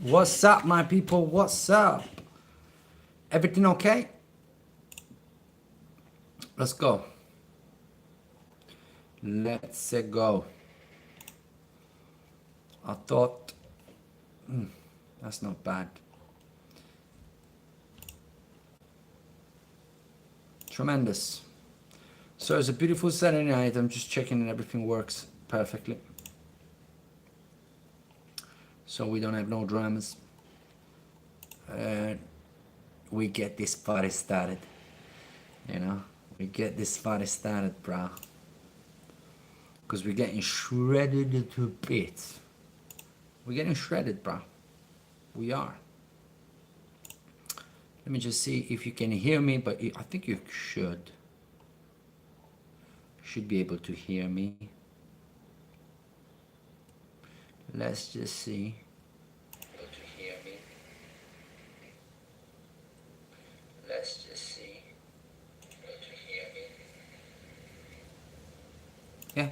What's up, my people? What's up? Everything okay? Let's go. Let's go. I thought, that's not bad. Tremendous. So it's a beautiful Saturday night. I'm just checking that everything works perfectly. So we don't have no dramas. We get this party started. You know, we get this party started, bro. Because we're getting shredded to bits. We're getting shredded, bro. We are. Let me just see if you can hear me, but I think you should. Should be able to hear me. Let's just see. Able to hear me. Let's just see. Able to hear me. Yeah.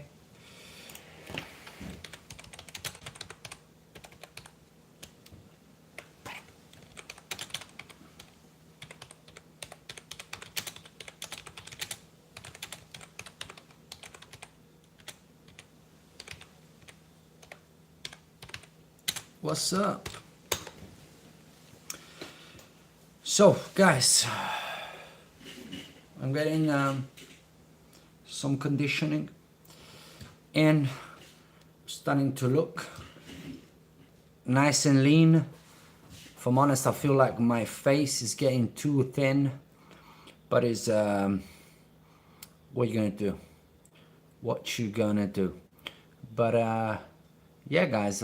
What's up? So, guys, I'm getting some conditioning and starting to look nice and lean. If I'm honest, I feel like my face is getting too thin, but it's what you gonna do? What you gonna do? But yeah, guys,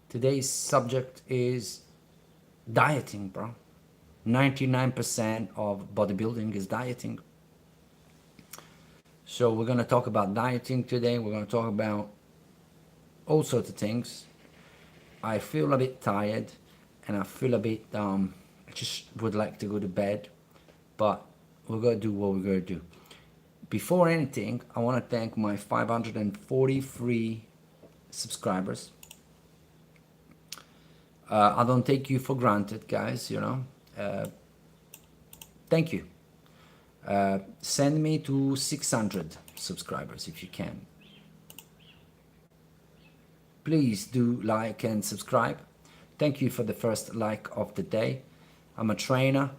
today's subject is dieting, bro. 99% of bodybuilding is dieting. So we're gonna talk about dieting today. We're gonna talk about all sorts of things. I feel a bit tired and I feel a bit, I just would like to go to bed, but we're gonna do what we're gonna do. Before anything, I wanna thank my 543 subscribers. I don't take you for granted, guys, you know. Thank you. Send me to 600 subscribers if you can. Please do like and subscribe. Thank you for the first like of the day. I'm a trainer.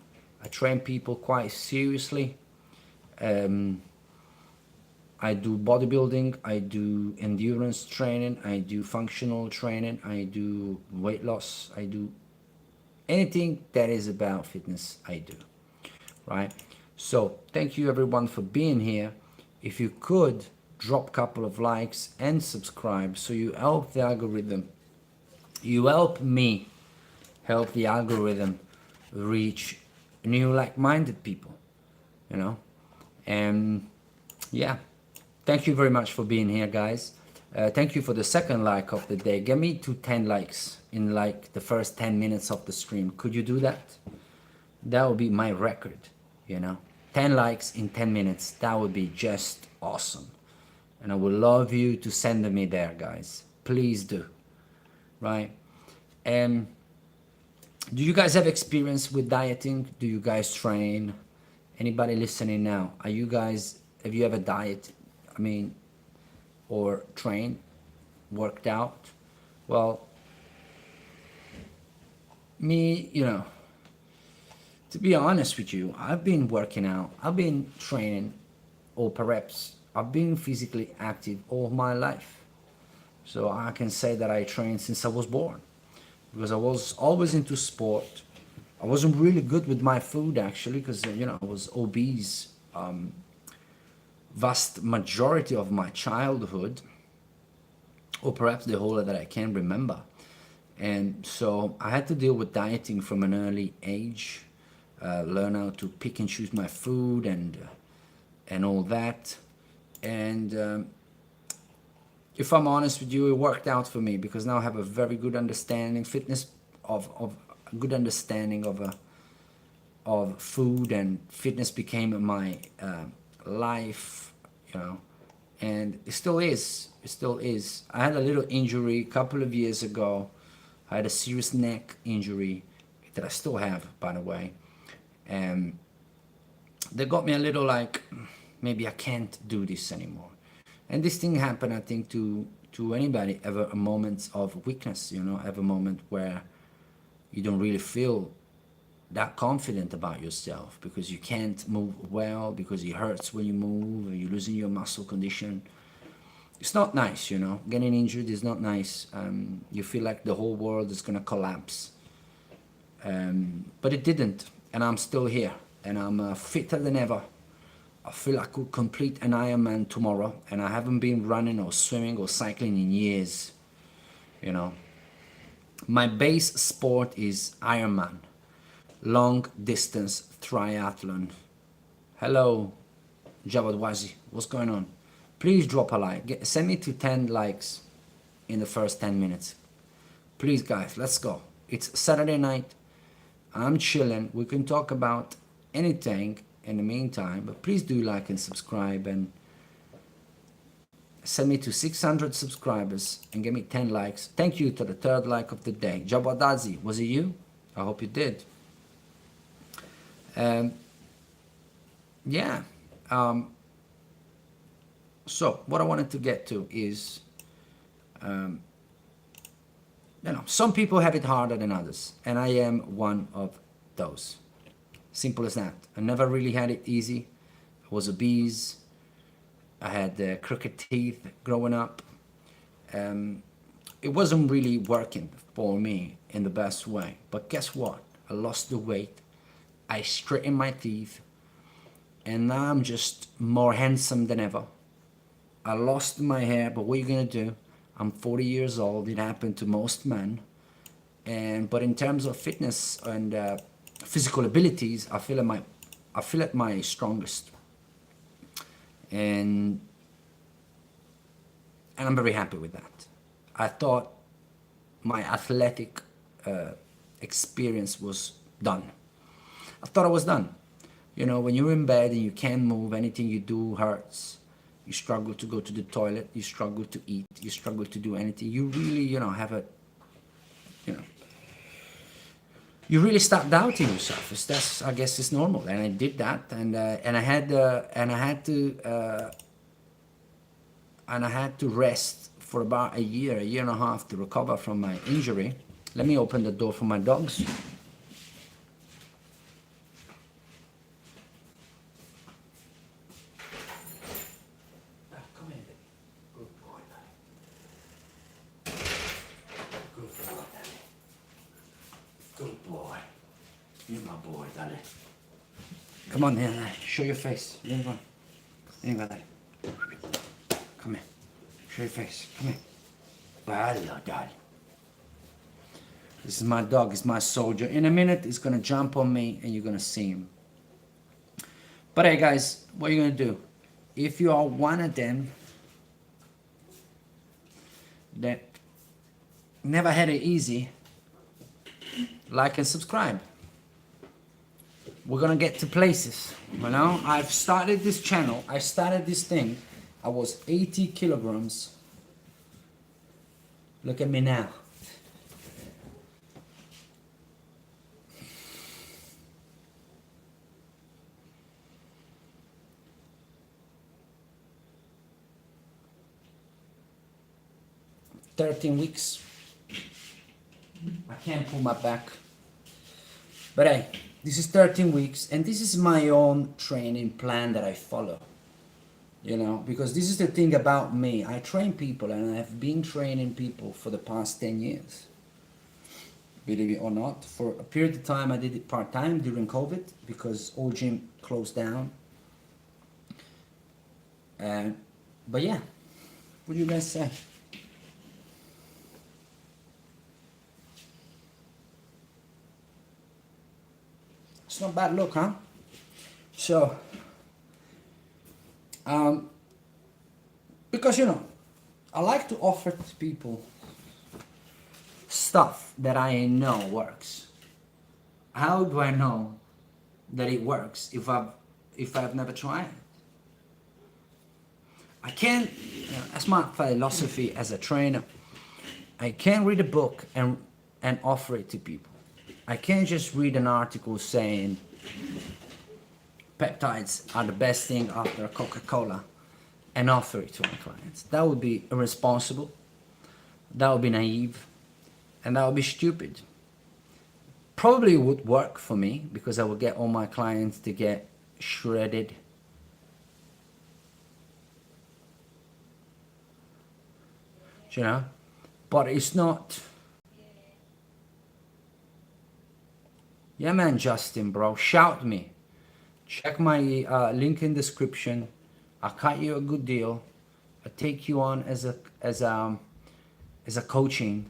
I train people quite seriously. I do bodybuilding, I do endurance training, I do functional training, I do weight loss, I do anything that is about fitness, I do, right? So thank you everyone for being here. If you could drop a couple of likes and subscribe so you help the algorithm, you help me help the algorithm reach new like-minded people, you know. And yeah, thank you very much for being here, guys. Thank you for the second like of the day. Get me to 10 likes in like the first 10 minutes of the stream. Could you do that? That would be my record, you know. 10 likes in 10 minutes. That would be just awesome. And I would love you to send me there, guys. Please do. Right? And do you guys have experience with dieting? Do you guys train? Anybody listening now? Have you ever dieted? I mean, or trained, worked out? Well, me, you know, to be honest with you, I've been working out, I've been training, or perhaps I've been physically active all my life. So I can say that I trained since I was born, because I was always into sport. I wasn't really good with my food, actually, because, you know, I was obese vast majority of my childhood, or perhaps the whole that I can remember. And so I had to deal with dieting from an early age, learn how to pick and choose my food and all that. And if I'm honest with you, it worked out for me, because now I have a very good understanding, of a good understanding of food, and fitness became my life, you know, and it still is. I had a little injury a couple of years ago. I had a serious neck injury that I still have, by the way. And they got me a little like, maybe I can't do this anymore. And this thing happened, I think, to anybody ever a moment of weakness, you know, have a moment where you don't really feel that confident about yourself because you can't move well, because it hurts when you move, or you're losing your muscle condition. It's not nice, you know. Getting injured is not nice. You feel like the whole world is gonna collapse. But it didn't, and I'm still here, and I'm fitter than ever. I feel I could complete an Ironman tomorrow, and I haven't been running or swimming or cycling in years, you know. My base sport is Ironman, long distance triathlon. Hello, Jawad, what's going on? Please drop a like. Send me to 10 likes in the first 10 minutes. Please, guys, let's go. It's Saturday night. I'm chilling. We can talk about anything in the meantime, but please do like and subscribe and send me to 600 subscribers and give me 10 likes. Thank you to the third like of the day. Jabadazi, was it you? I hope you did. Yeah. So what I wanted to get to is, you know, some people have it harder than others, and I am one of those. Simple as that. I never really had it easy. I was obese. I had crooked teeth growing up. It wasn't really working for me in the best way. But guess what? I lost the weight. I straightened my teeth. And now I'm just more handsome than ever. I lost my hair, but what are you gonna do? I'm 40 years old. It happened to most men. But in terms of fitness and physical abilities, I feel at my strongest. And I'm very happy with that. I thought my athletic experience was done. I thought I was done. You know, when you're in bed and you can't move, anything you do hurts. You struggle to go to the toilet. You struggle to eat. You struggle to do anything. You really, you know, you really start doubting yourself. That's, I guess, it's normal, and I did that, and I had to rest for about a year and a half to recover from my injury. Let me open the door for my dogs. Come in, baby. Good boy, Daddy. Good boy, Daddy. Good boy. You're my boy, Daddy. Come on, here, Daddy. Show your face. Here you go. Here you go, Daddy. Come here. Show your face. Come here. Hello, Daddy. This is my dog. It's my soldier. In a minute, he's going to jump on me, and you're going to see him. But hey, guys, what are you going to do? If you are one of them that never had it easy, like and subscribe. We're gonna get to places, you know. I've started this channel. I started this thing. I was 80 kilograms. Look at me now. "13 weeks. I can't pull my back. But hey, this is 13 weeks, and this is my own training plan that I follow. You know, because this is the thing about me. I train people, and I have been training people for the past 10 years. Believe it or not, for a period of time I did it part-time during COVID because all gym closed down. But yeah, what do you guys say? It's not a bad look, huh? So, because, you know, I like to offer to people stuff that I know works. How do I know that it works if I've never tried it? I can't, you know, that's my philosophy as a trainer. I can't read a book and and offer it to people. I can't just read an article saying peptides are the best thing after Coca-Cola and offer it to my clients. That would be irresponsible, that would be naive, and that would be stupid. Probably would work for me because I would get all my clients to get shredded. You know, but it's not. Yeah, man, Justin, bro, shout me. Check my link in description. I'll cut you a good deal. I'll take you on as a coaching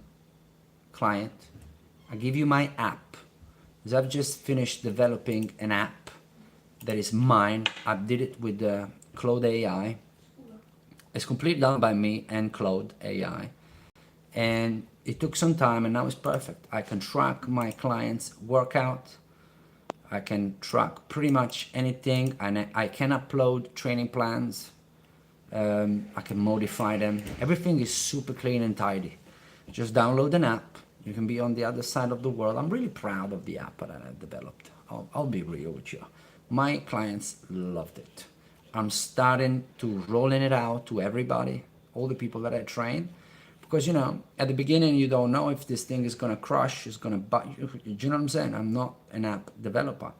client. I'll give you my app. Because I've just finished developing an app that is mine. I did it with Claude AI. It's completely done by me and Claude AI. And it took some time and now it's perfect. I can track my clients' workout. I can track pretty much anything, and I can upload training plans. I can modify them. Everything is super clean and tidy. Just download an app. You can be on the other side of the world. I'm really proud of the app that I developed. I'll be real with you. My clients loved it. I'm starting to rolling it out to everybody, all the people that I train. Because, you know, at the beginning, you don't know if this thing is going to crush, it's going to bite you. You know what I'm saying? I'm not an app developer.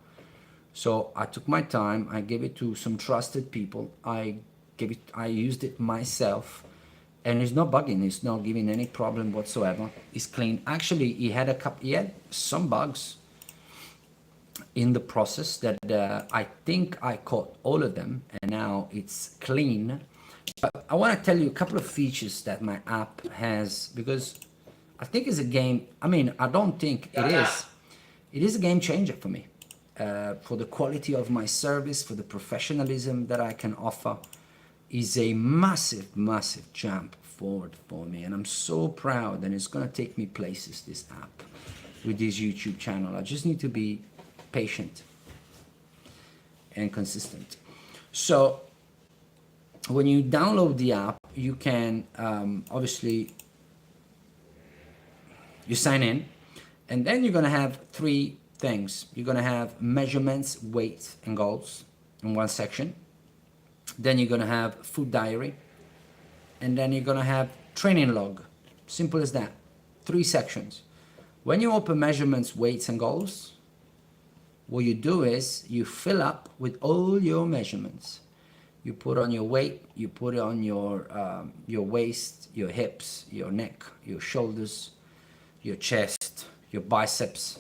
So I took my time. I gave it to some trusted people. I used it myself. And it's not bugging. It's not giving any problem whatsoever. It's clean. Actually, he had some bugs in the process that I think I caught all of them. And now it's clean. But I want to tell you a couple of features that my app has, because I think it's a game. I mean, I don't think it is. It is a game changer for me, for the quality of my service, for the professionalism that I can offer. Is a massive, massive jump forward for me, and I'm so proud. And it's gonna take me places. This app, with this YouTube channel, I just need to be patient and consistent. So when you download the app, you can obviously you sign in, and then you're gonna have three things. You're gonna have measurements, weights, and goals in one section. Then you're gonna have food diary, and then you're gonna have training log. Simple as that. 3 sections. When you open measurements, weights, and goals, what you do is you fill up with all your measurements. You put on your weight, you put on your waist, your hips, your neck, your shoulders, your chest, your biceps,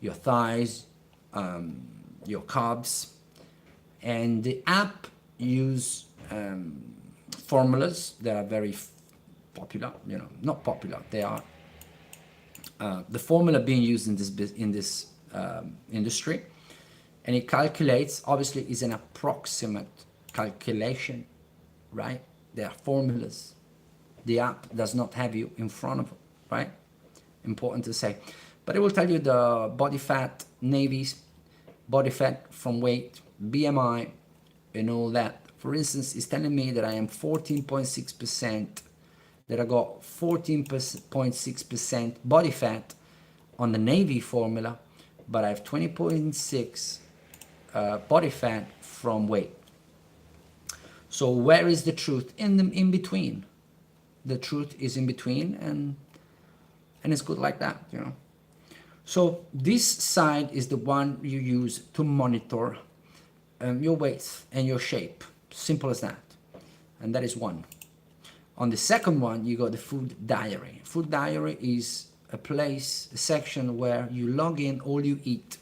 your thighs, your calves. And the app use formulas that are very popular, you know, not popular. They are the formula being used in this industry, and it calculates. Obviously, is an approximate calculation, right? There are formulas. The app does not have you in front of it, right? Important to say. But it will tell you the body fat, navies, body fat from weight, BMI, and all that. For instance, it's telling me that I am 14.6%, that I got 14.6% body fat on the Navy formula, but I have 20.6 body fat from weight. So where is the truth? In between. The truth is in between, and it's good like that, you know. So this side is the one you use to monitor your weight and your shape. Simple as that. And that is one. On the second one, you got the food diary. Food diary is a section where you log in all you eat.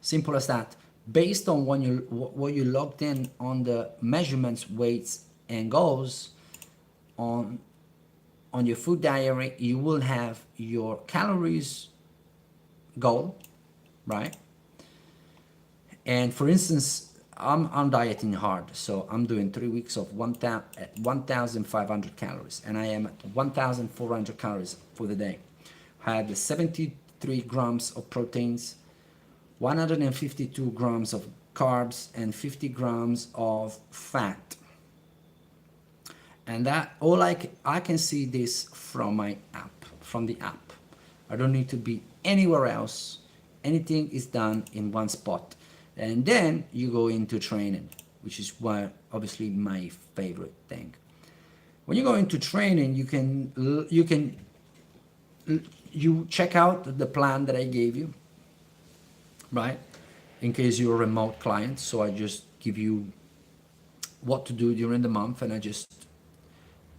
Simple as that. Based on what you logged in on the measurements, weights, and goals on your food diary, you will have your calories goal, right? And for instance, I'm dieting hard, so I'm doing 3 weeks of 1,500 calories, and I am at 1,400 calories for the day. I had 73 grams of proteins, 152 grams of carbs, and 50 grams of fat. And that all I can see this from my app, from the app. I don't need to be anywhere else. Anything is done in one spot. And then you go into training, which is why obviously my favorite thing. When you go into training, you check out the plan that I gave you, right? In case you're a remote client. So I just give you what to do during the month and I just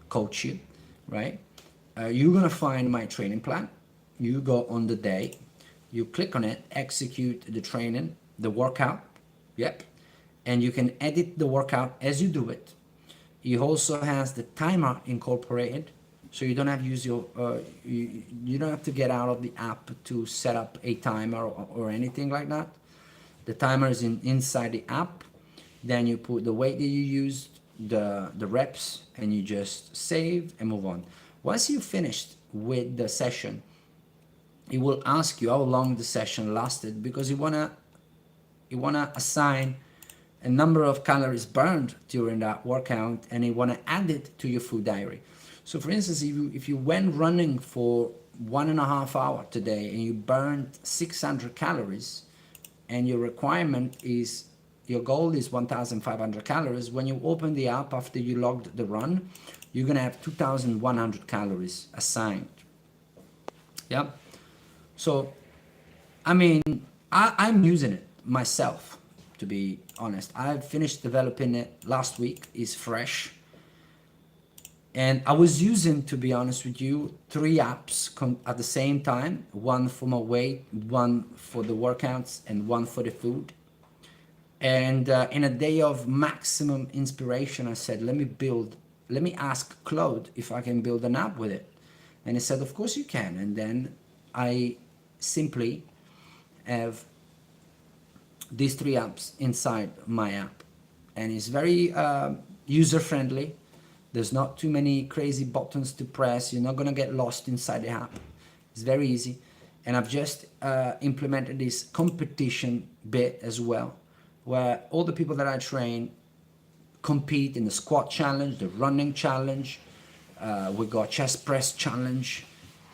coach you, right? You're gonna find my training plan. You go on the day, you click on it, execute the training, the workout, yep. And you can edit the workout as you do it. It also has the timer incorporated, so you don't have to use your you don't have to get out of the app to set up a timer or anything like that. The timer is inside the app. Then you put the weight that you used, the reps, and you just save and move on. Once you finished with the session, it will ask you how long the session lasted, because you wanna assign a number of calories burned during that workout, and you wanna add it to your food diary. So for instance, if you went running for 1.5 hours today and you burned 600 calories, and your requirement is, your goal is 1,500 calories, when you open the app after you logged the run, you're gonna have 2,100 calories assigned. Yeah. So, I mean, I'm using it myself, to be honest. I finished developing it last week. It's fresh. And I was using, to be honest with you, 3 apps at the same time. One for my weight, one for the workouts, and one for the food. And in a day of maximum inspiration, I said, let me ask Claude if I can build an app with it. And he said, of course you can. And then I simply have these 3 apps inside my app. And it's very user-friendly. There's not too many crazy buttons to press. You're not gonna get lost inside the app. It's very easy. And I've just implemented this competition bit as well, where all the people that I train compete in the squat challenge, the running challenge. We got chest press challenge.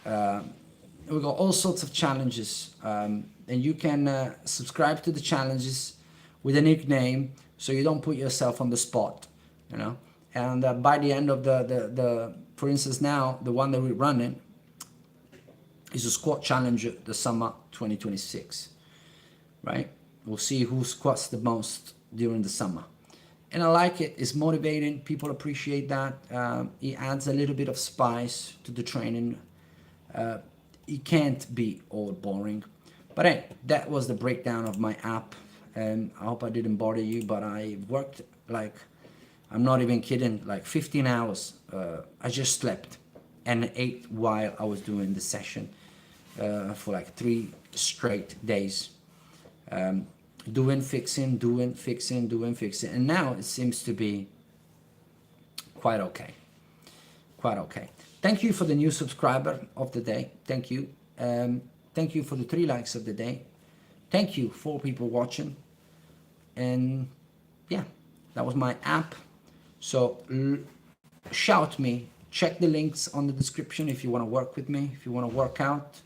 We got all sorts of challenges. And you can subscribe to the challenges with a nickname, so you don't put yourself on the spot, you know. And by the end of the for instance, now the one that we're running is a squat challenge the summer 2026, right? We'll see who squats the most during the summer. And I like it. It's motivating. People appreciate that. It adds a little bit of spice to the training. It can't be all boring. But hey, that was the breakdown of my app. And I hope I didn't bother you, but I worked like, I'm not even kidding, like 15 hours. I just slept and ate while I was doing the session for like 3 straight days. Doing fixing. And now it seems to be quite okay. Thank you for the new subscriber of the day. Thank you. Thank you for the 3 likes of the day. Thank you, 4 people watching. And yeah, that was my app. So shout me, check the links on the description if you want to work with me, if you want to work out,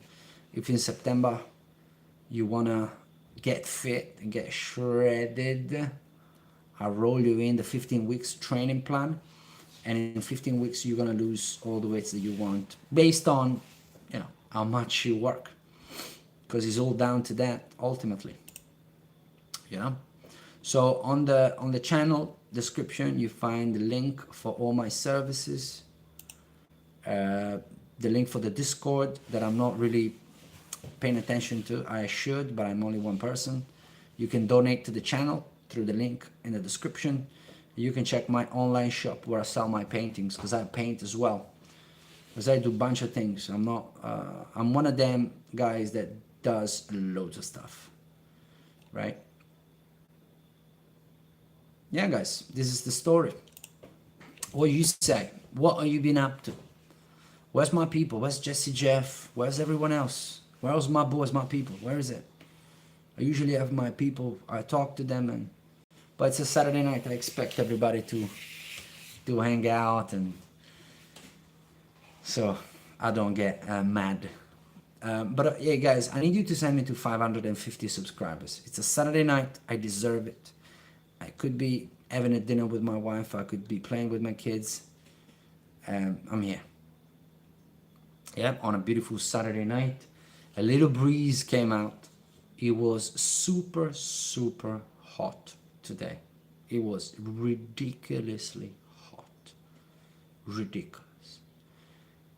if in September you want to get fit and get shredded. I'll roll you in the 15 weeks training plan, and in 15 weeks you're going to lose all the weights that you want based on, you know, how much you work, because it's all down to that ultimately, you know. So on the channel description you find the link for all my services, the link for the Discord that I'm not really paying attention to. I should, but I'm only one person. You can donate to the channel through the link in the description. You can check my online shop where I sell my paintings, because I paint as well, because I do a bunch of things. I'm one of them guys that does loads of stuff, right? Yeah, guys, this is the story. What you say? What are you been up to? Where's my people? Where's Jesse, Jeff? Where's everyone else? Where's my boys, my people? Where is it? I usually have my people. I talk to them, but it's a Saturday night. I expect everybody to hang out, and so I don't get mad But yeah, guys, I need you to send me to 550 subscribers. It's a Saturday night. I deserve it. I could be having a dinner with my wife. I could be playing with my kids. I'm here. Yeah, on a beautiful Saturday night. A little breeze came out. It was super, super hot today. It was ridiculously hot. Ridiculous.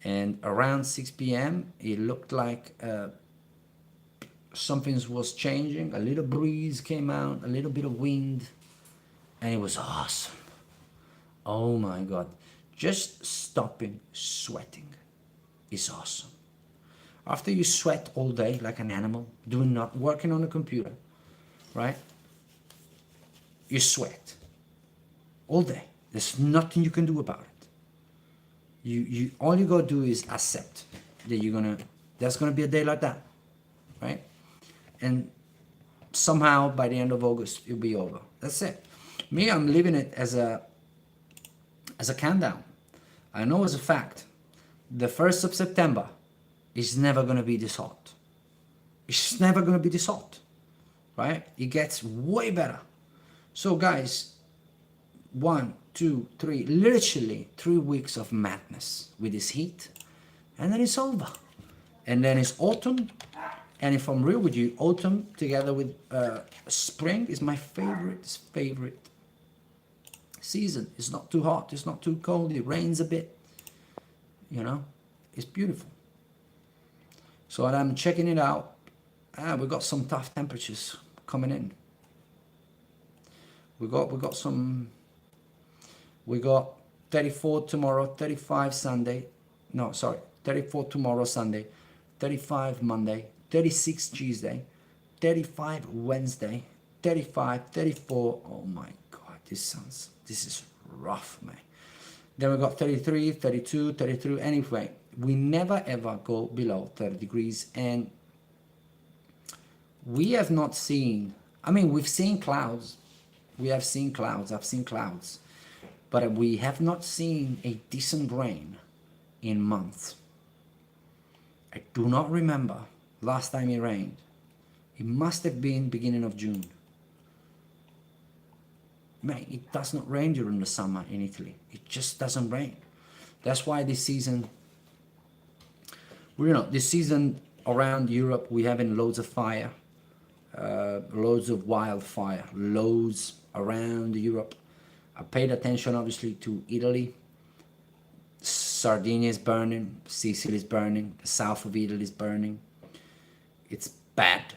And around 6 p.m., it looked like something was changing. A little breeze came out, a little bit of wind, and it was awesome. Oh my God. Just stopping sweating is awesome. After you sweat all day like an animal, working on a computer, right? You sweat all day. There's nothing you can do about it. You all you gotta do is accept that there's gonna be a day like that, right? And somehow by the end of August it'll be over. That's it. Me, I'm living it as a countdown. I know as a fact, the 1st of September is never gonna be this hot. It's never gonna be this hot, right? It gets way better. So guys, 1, 2, 3, literally 3 weeks of madness with this heat, and then it's over. And then it's autumn, and if I'm real with you, autumn together with spring is my favorite season. It's not too hot, it's not too cold, it rains a bit, it's beautiful. So I'm checking it out. We got some tough temperatures coming in. We got 34 tomorrow, 35 Sunday. No, sorry, 34 tomorrow, Sunday, 35 Monday, 36 Tuesday, 35 Wednesday, 35, 34. Oh my God, this is rough, man. Then we got 33, 32, 33. Anyway, we never ever go below 30 degrees. And we have not seen, we've seen clouds. I've seen clouds. But we have not seen a decent rain in months. I do not remember last time it rained. It must have been beginning of June. Man, it does not rain during the summer in Italy. It just doesn't rain. That's why this season around Europe, we're having loads of fire, loads of wildfire, loads around Europe. I paid attention, obviously, to Italy. Sardinia is burning, Sicily is burning, the south of Italy is burning. It's bad.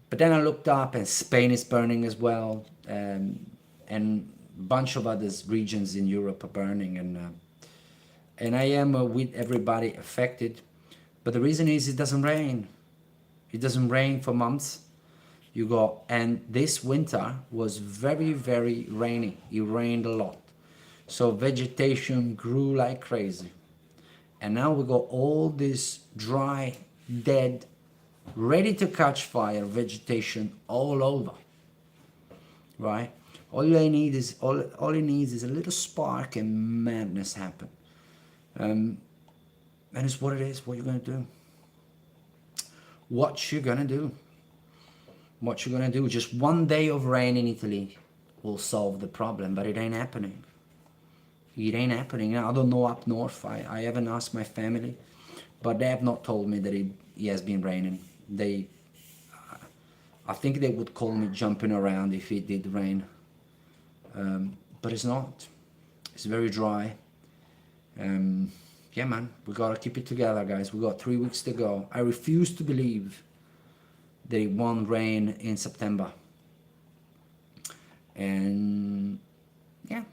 But then I looked up, and Spain is burning as well, and a bunch of other regions in Europe are burning, and I am with everybody affected. But the reason is it doesn't rain. It doesn't rain for months. And this winter was very, very rainy. It rained a lot. So vegetation grew like crazy. And now we got all this dry, dead, ready to catch fire vegetation all over. Right? All it needs is a little spark and madness happen. And it's what it is. What you're gonna do? What you're gonna do? What you're gonna do? Just one day of rain in Italy will solve the problem, but it ain't happening. It ain't happening. I don't know up north. I haven't asked my family, but they have not told me that it has been raining. I think they would call me jumping around if it did rain. But it's not. It's very dry. Yeah, man, we gotta keep it together, guys. We got 3 weeks to go. I refuse to believe that it won't rain in September. And yeah,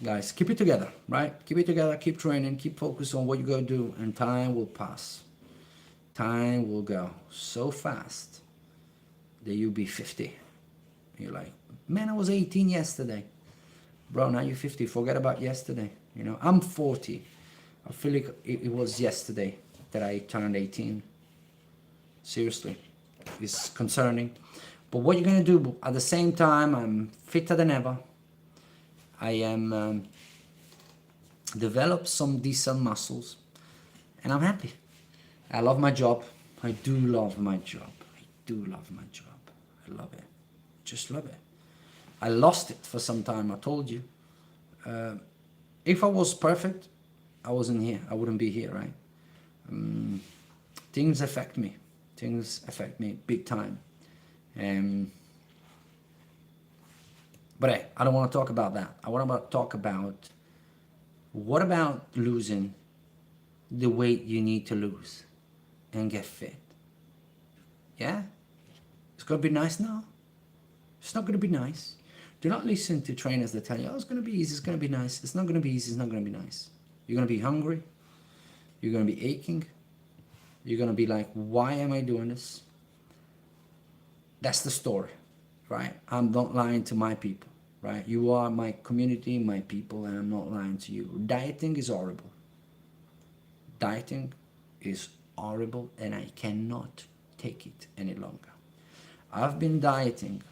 guys, keep it together, right? Keep it together, keep training, keep focused on what you gotta do, and time will pass. Time will go so fast that you'll be 50. You're like, man, I was 18 yesterday. Bro, now you're 50. Forget about yesterday. I'm 40. I feel like it was yesterday that I turned 18. Seriously, it's concerning. But what you're gonna do at the same time, I'm fitter than ever. I am developed some decent muscles, and I'm happy. I love my job. I do love my job. I do love my job. I love it. Just love it. I lost it for some time. I told you. If I was perfect, I wasn't here. I wouldn't be here, right? Things affect me. Things affect me big time. Um, but hey, I don't want to talk about that. I want to talk about what about losing the weight you need to lose and get fit. Yeah? It's going to be nice now. It's not going to be nice. Do not listen to trainers that tell you, oh, it's going to be easy, it's going to be nice. It's not going to be easy, it's not going to be nice. You're going to be hungry. You're going to be aching. You're going to be like, why am I doing this? That's the story, right? I'm not lying to my people, right? You are my community, my people, and I'm not lying to you. Dieting is horrible. Dieting is horrible, and I cannot take it any longer. I've been dieting.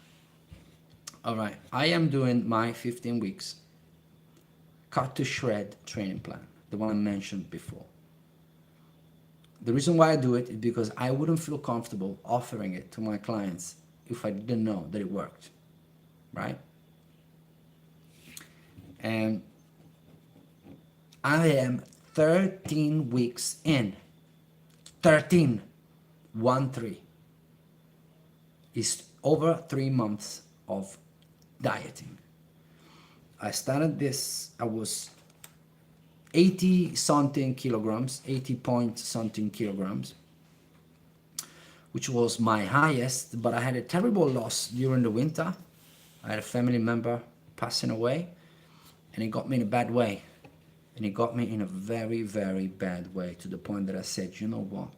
All right, I am doing my 15 weeks cut to shred training plan, the one I mentioned before. The reason why I do it is because I wouldn't feel comfortable offering it to my clients if I didn't know that it worked, right? And I am 13 weeks in. 13. 1-3. It's over 3 months of dieting. I started this, I was 80 something kilograms, 80 point something kilograms, which was my highest, but I had a terrible loss during the winter. I had a family member passing away, and it got me in a bad way. And it got me in a very, very bad way, to the point that I said, you know what?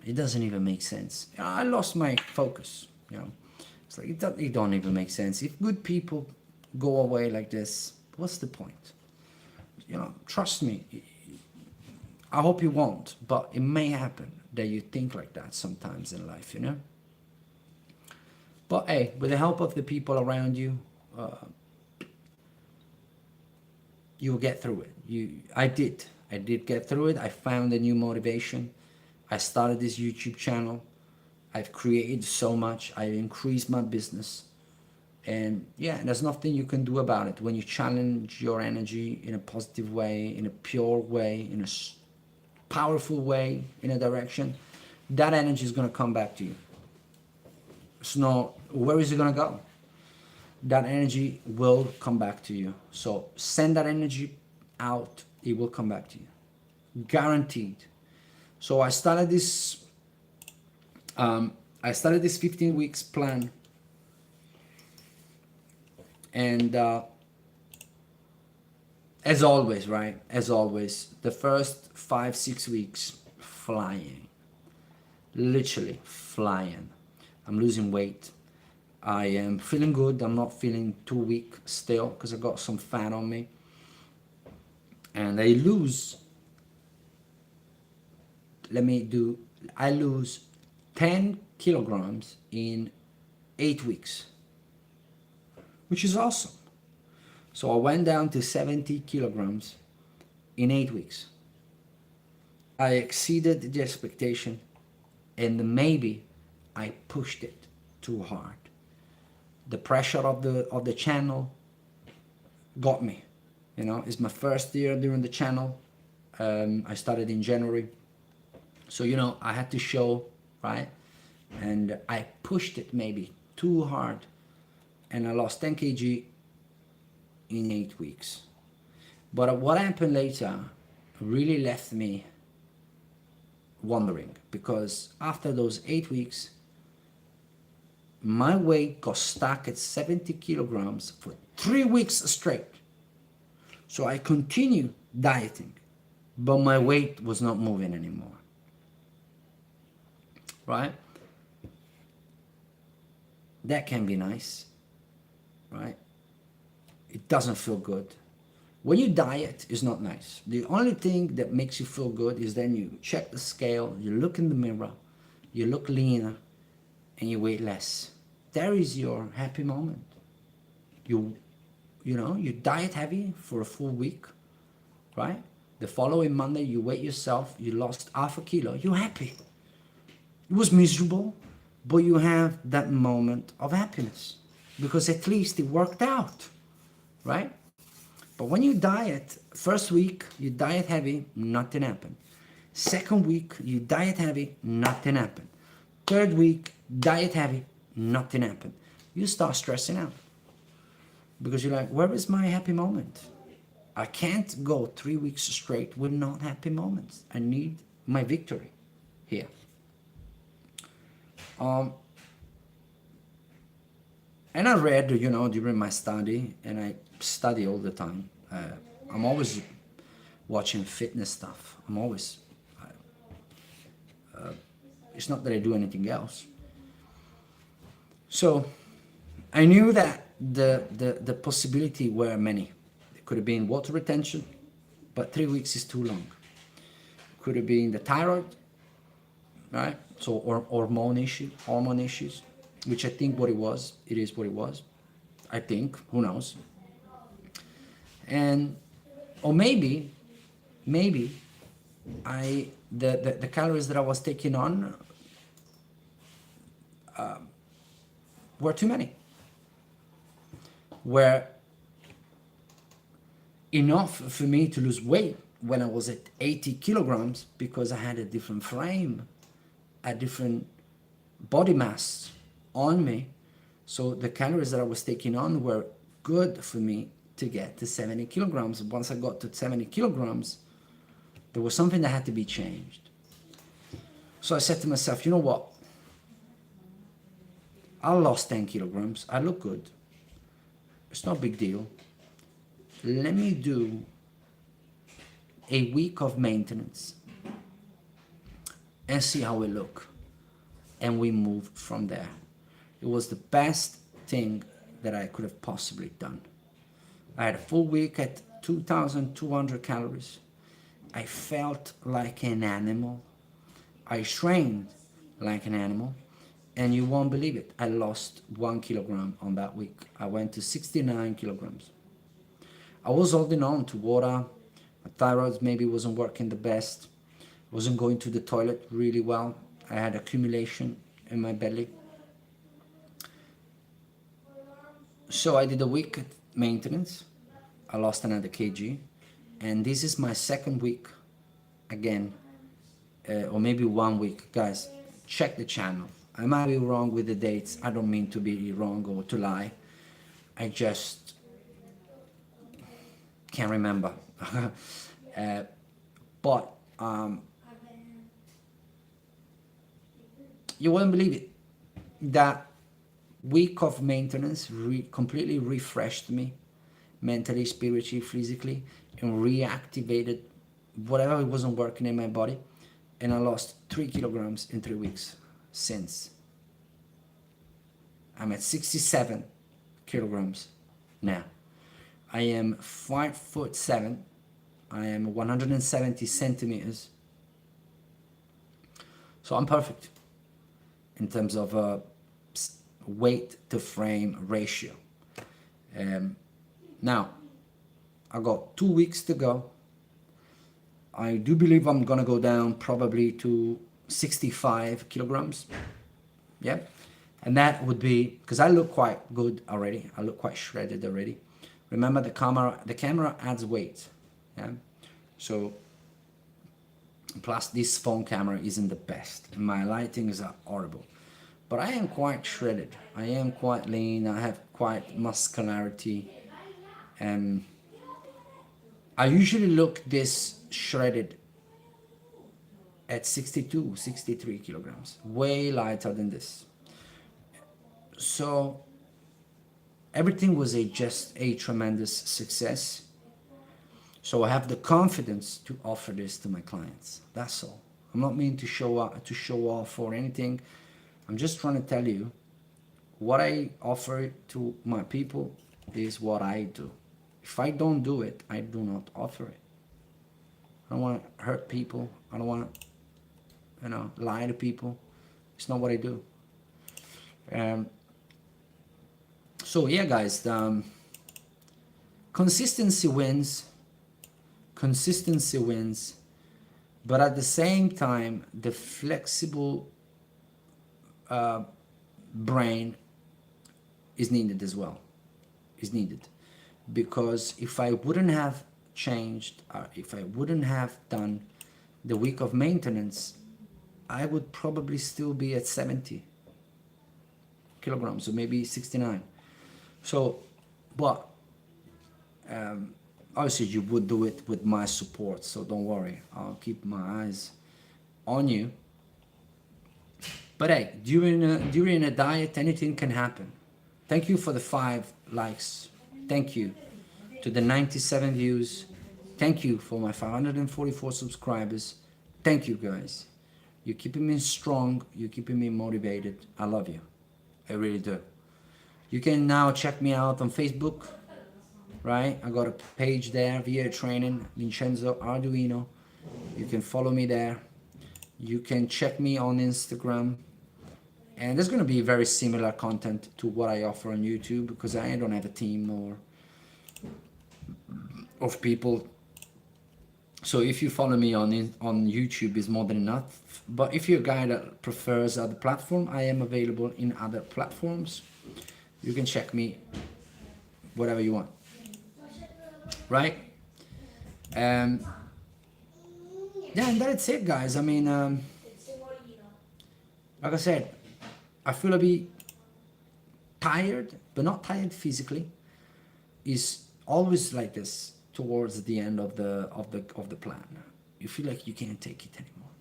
It doesn't even make sense. I lost my focus, you know. It's like, it don't even make sense. If good people go away like this, what's the point? You know, trust me. I hope you won't, but it may happen that you think like that sometimes in life, you know. But hey, with the help of the people around you, you will get through it. I did get through it. I found a new motivation. I started this YouTube channel. I've created so much. I've increased my business. And yeah, there's nothing you can do about it. When you challenge your energy in a positive way, in a pure way, in a powerful way, in a direction, that energy is going to come back to you. It's not, where is it going to go? That energy will come back to you. So send that energy out. It will come back to you. Guaranteed. So I started this 15 weeks plan. And as always, right? As always, the first 5-6 weeks, flying. Literally flying. I'm losing weight. I am feeling good. I'm not feeling too weak still, because I got some fat on me. And I lose 10 kilograms in 8 weeks, which is awesome. So I went down to 70 kilograms in 8 weeks. I exceeded the expectation, and maybe I pushed it too hard. The pressure of the channel got me. You know, it's my first year doing the channel. I started in January. So, you know, I had to show, right? And I pushed it maybe too hard. And I lost 10 kg in 8 weeks. But what happened later really left me wondering, because after those 8 weeks, my weight got stuck at 70 kilograms for 3 weeks straight. So I continued dieting, but my weight was not moving anymore. Right? That can be nice, right? It doesn't feel good. When you diet, it's not nice. The only thing that makes you feel good is then you check the scale, you look in the mirror, you look leaner, and you weigh less. There is your happy moment. You know, you diet heavy for a full week, right? The following Monday, you weigh yourself, you lost half a kilo, you're happy. It was miserable, but you have that moment of happiness because at least it worked out, right? But when you diet, first week, you diet heavy, nothing happened. Second week, you diet heavy, nothing happened. Third week, diet heavy, nothing happened. You start stressing out because you're like, where is my happy moment? I can't go 3 weeks straight with not happy moments. I need my victory here. And I read, during my study, and I study all the time. I'm always watching fitness stuff. It's not that I do anything else. So I knew that the possibility were many. It could have been water retention, but 3 weeks is too long. Could have been the thyroid, right? So, or hormone issues, which I think what it was. It is what it was. I think, who knows? And, or maybe the calories that I was taking on were too many. Were enough for me to lose weight when I was at 80 kilograms because I had a different frame, a different body mass on me. So the calories that I was taking on were good for me to get to 70 kilograms. Once I got to 70 kilograms, there was something that had to be changed. So I said to myself, you know what? I lost 10 kilograms. I look good. It's not a big deal. Let me do a week of maintenance and see how we look. And we moved from there. It was the best thing that I could have possibly done. I had a full week at 2,200 calories. I felt like an animal. I trained like an animal. And you won't believe it, I lost 1 kilogram on that week. I went to 69 kilograms. I was holding on to water. My thyroid maybe wasn't working the best. Wasn't going to the toilet really well. I had accumulation in my belly. So I did a week maintenance. I lost another kg. And this is my second week again, or maybe 1 week. Guys, check the channel. I might be wrong with the dates. I don't mean to be wrong or to lie. I just can't remember. But you wouldn't believe it. That week of maintenance completely refreshed me, mentally, spiritually, physically, and reactivated whatever wasn't working in my body. And I lost 3 kilograms in 3 weeks. Since I'm at 67 kilograms now. I am 5'7". I am 170 centimeters. So I'm perfect in terms of weight to frame ratio. Now I got 2 weeks to go. I do believe I'm gonna go down probably to 65 kilograms. Yeah. And that would be because I look quite good already. I look quite shredded already. Remember, the camera adds weight. Yeah. So plus this phone camera isn't the best. My lightings are horrible. But I am quite shredded. I am quite lean. I have quite muscularity. And I usually look this shredded at 62, 63 kilograms, way lighter than this. So everything was just a tremendous success. So I have the confidence to offer this to my clients. That's all. I'm not meaning to show off or anything. I'm just trying to tell you what I offer to my people is what I do. If I don't do it, I do not offer it. I don't want to hurt people. I don't want to lie to people. It's not what I do. So yeah, guys, consistency wins. consistency wins, but at the same time, the flexible brain is needed as well. Is needed, because if I wouldn't have changed, if I wouldn't have done the week of maintenance, I would probably still be at 70 kilograms, or maybe 69. So, but obviously you would do it with my support, so don't worry, I'll keep my eyes on you. But hey, during a diet, anything can happen. Thank you for the 5 likes. Thank you to the 97 views. Thank you for my 544 subscribers. Thank you, guys. You're keeping me strong. You're keeping me motivated. I love you. I really do. You can now check me out on Facebook, right? I got a page there, VA Training, Vincenzo Arduino. You can follow me there. You can check me on Instagram. And there's going to be very similar content to what I offer on YouTube, because I don't have a team or of people. So if you follow me on YouTube, is more than enough. But if you're a guy that prefers other platform, I am available in other platforms. You can check me whatever you want, right? Yeah, and that's it, guys. I mean, like I said, I feel a bit tired, but not tired physically. Is always like this towards the end of the plan. You feel like you can't take it anymore,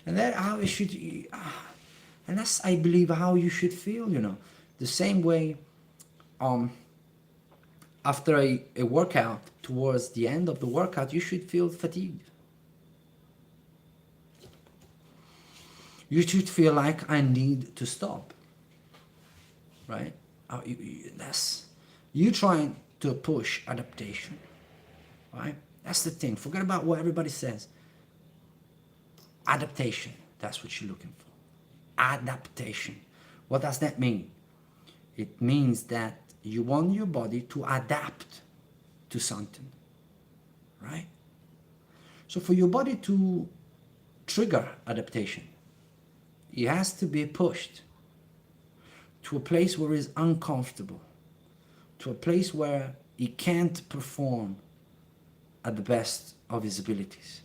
and that's how it should. And that's, I believe, how you should feel. You know, the same way. After a workout, towards the end of the workout, you should feel fatigued. You should feel like I need to stop, right? That's you trying to push adaptation, right? That's the thing. Forget about what everybody says. Adaptation, that's what you're looking for. Adaptation. What does that mean? It means that you want your body to adapt to something, right? So for your body to trigger adaptation, it has to be pushed to a place where it's uncomfortable, to a place where it can't perform at the best of his abilities,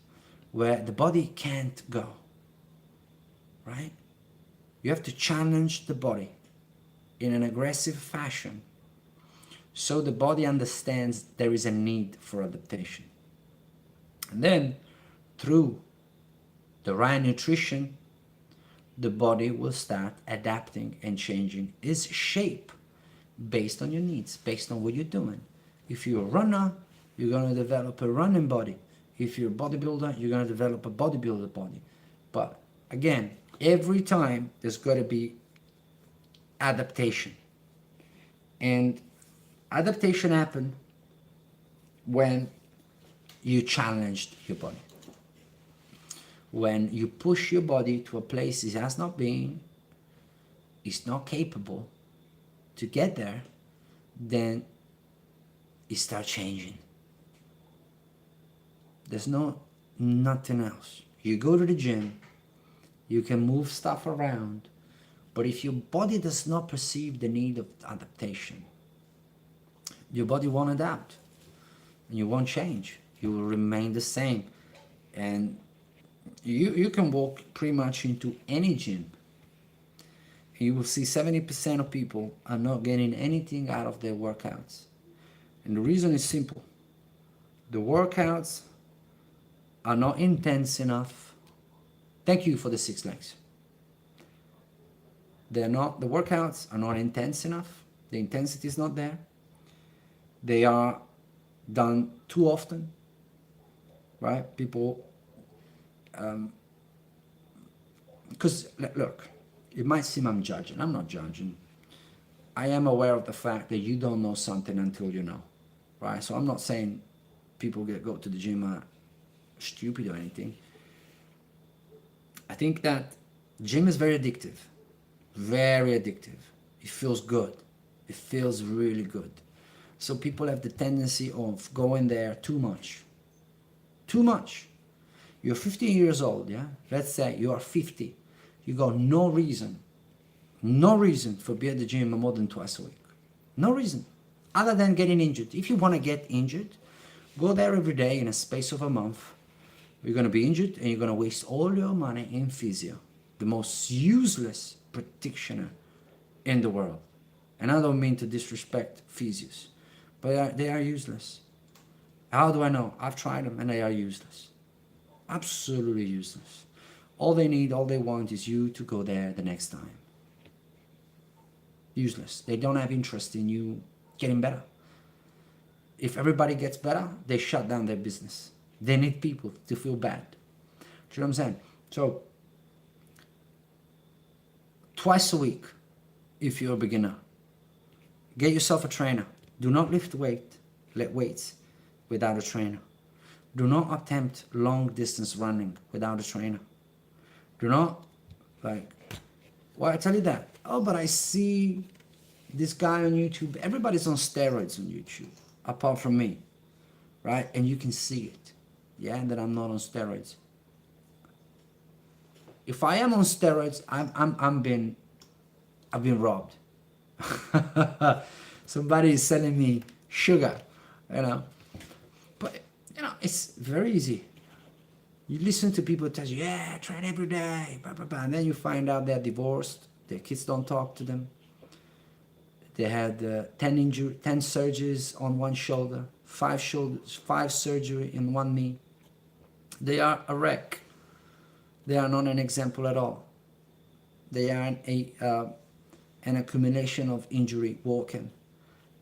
where the body can't go, right? You have to challenge the body in an aggressive fashion, so the body understands there is a need for adaptation. And then, through the right nutrition, the body will start adapting and changing its shape based on your needs, based on what you're doing. If you're a runner, you're going to develop a running body. If you're a bodybuilder, you're going to develop a bodybuilder body. But again, every time there's got to be adaptation. And adaptation happens when you challenged your body. When you push your body to a place it has not been, it's not capable to get there, then it starts changing. There's nothing else. You go to the gym, you can move stuff around, but if your body does not perceive the need of adaptation, your body won't adapt, and you won't change. You will remain the same. And you can walk pretty much into any gym. You will see 70% of people are not getting anything out of their workouts. And the reason is simple. The workouts are not intense enough. Thank you for the 6 likes. The workouts are not intense enough. The intensity is not there. They are done too often, right? People, because look, it might seem I'm judging. I'm not judging. I am aware of the fact that you don't know something until you know, right? So I'm not saying people go to the gym are stupid or anything. I think that gym is very addictive. Very addictive. It feels good. It feels really good. So people have the tendency of going there too much. Too much. You're 15 years old, yeah? Let's say you are 50. You got no reason for being at the gym more than twice a week. No reason. Other than getting injured. If you want to get injured, go there every day in a space of a month. You're going to be injured and you're going to waste all your money in physio. The most useless practitioner in the world. And I don't mean to disrespect physios, but they are useless. How do I know? I've tried them and they are useless. Absolutely useless. All they want is you to go there the next time. Useless. They don't have interest in you getting better. If everybody gets better, they shut down their business. They need people to feel bad. Do you know what I'm saying? So, twice a week, if you're a beginner, get yourself a trainer. Do not lift weights without a trainer. Do not attempt long distance running without a trainer. Do not, why I tell you that? Oh, but I see this guy on YouTube. Everybody's on steroids on YouTube, apart from me, right? And you can see it, yeah, that I'm not on steroids. If I am on steroids, I've been robbed. Somebody is selling me sugar, you know. But you know, it's very easy. You listen to people tell you, yeah, train every day, blah, blah, blah. And then you find out they're divorced, their kids don't talk to them. They had 10 surgeries on one shoulder, 5 surgery in one knee. They are a wreck. They are not an example at all. They are an accumulation of injury walking.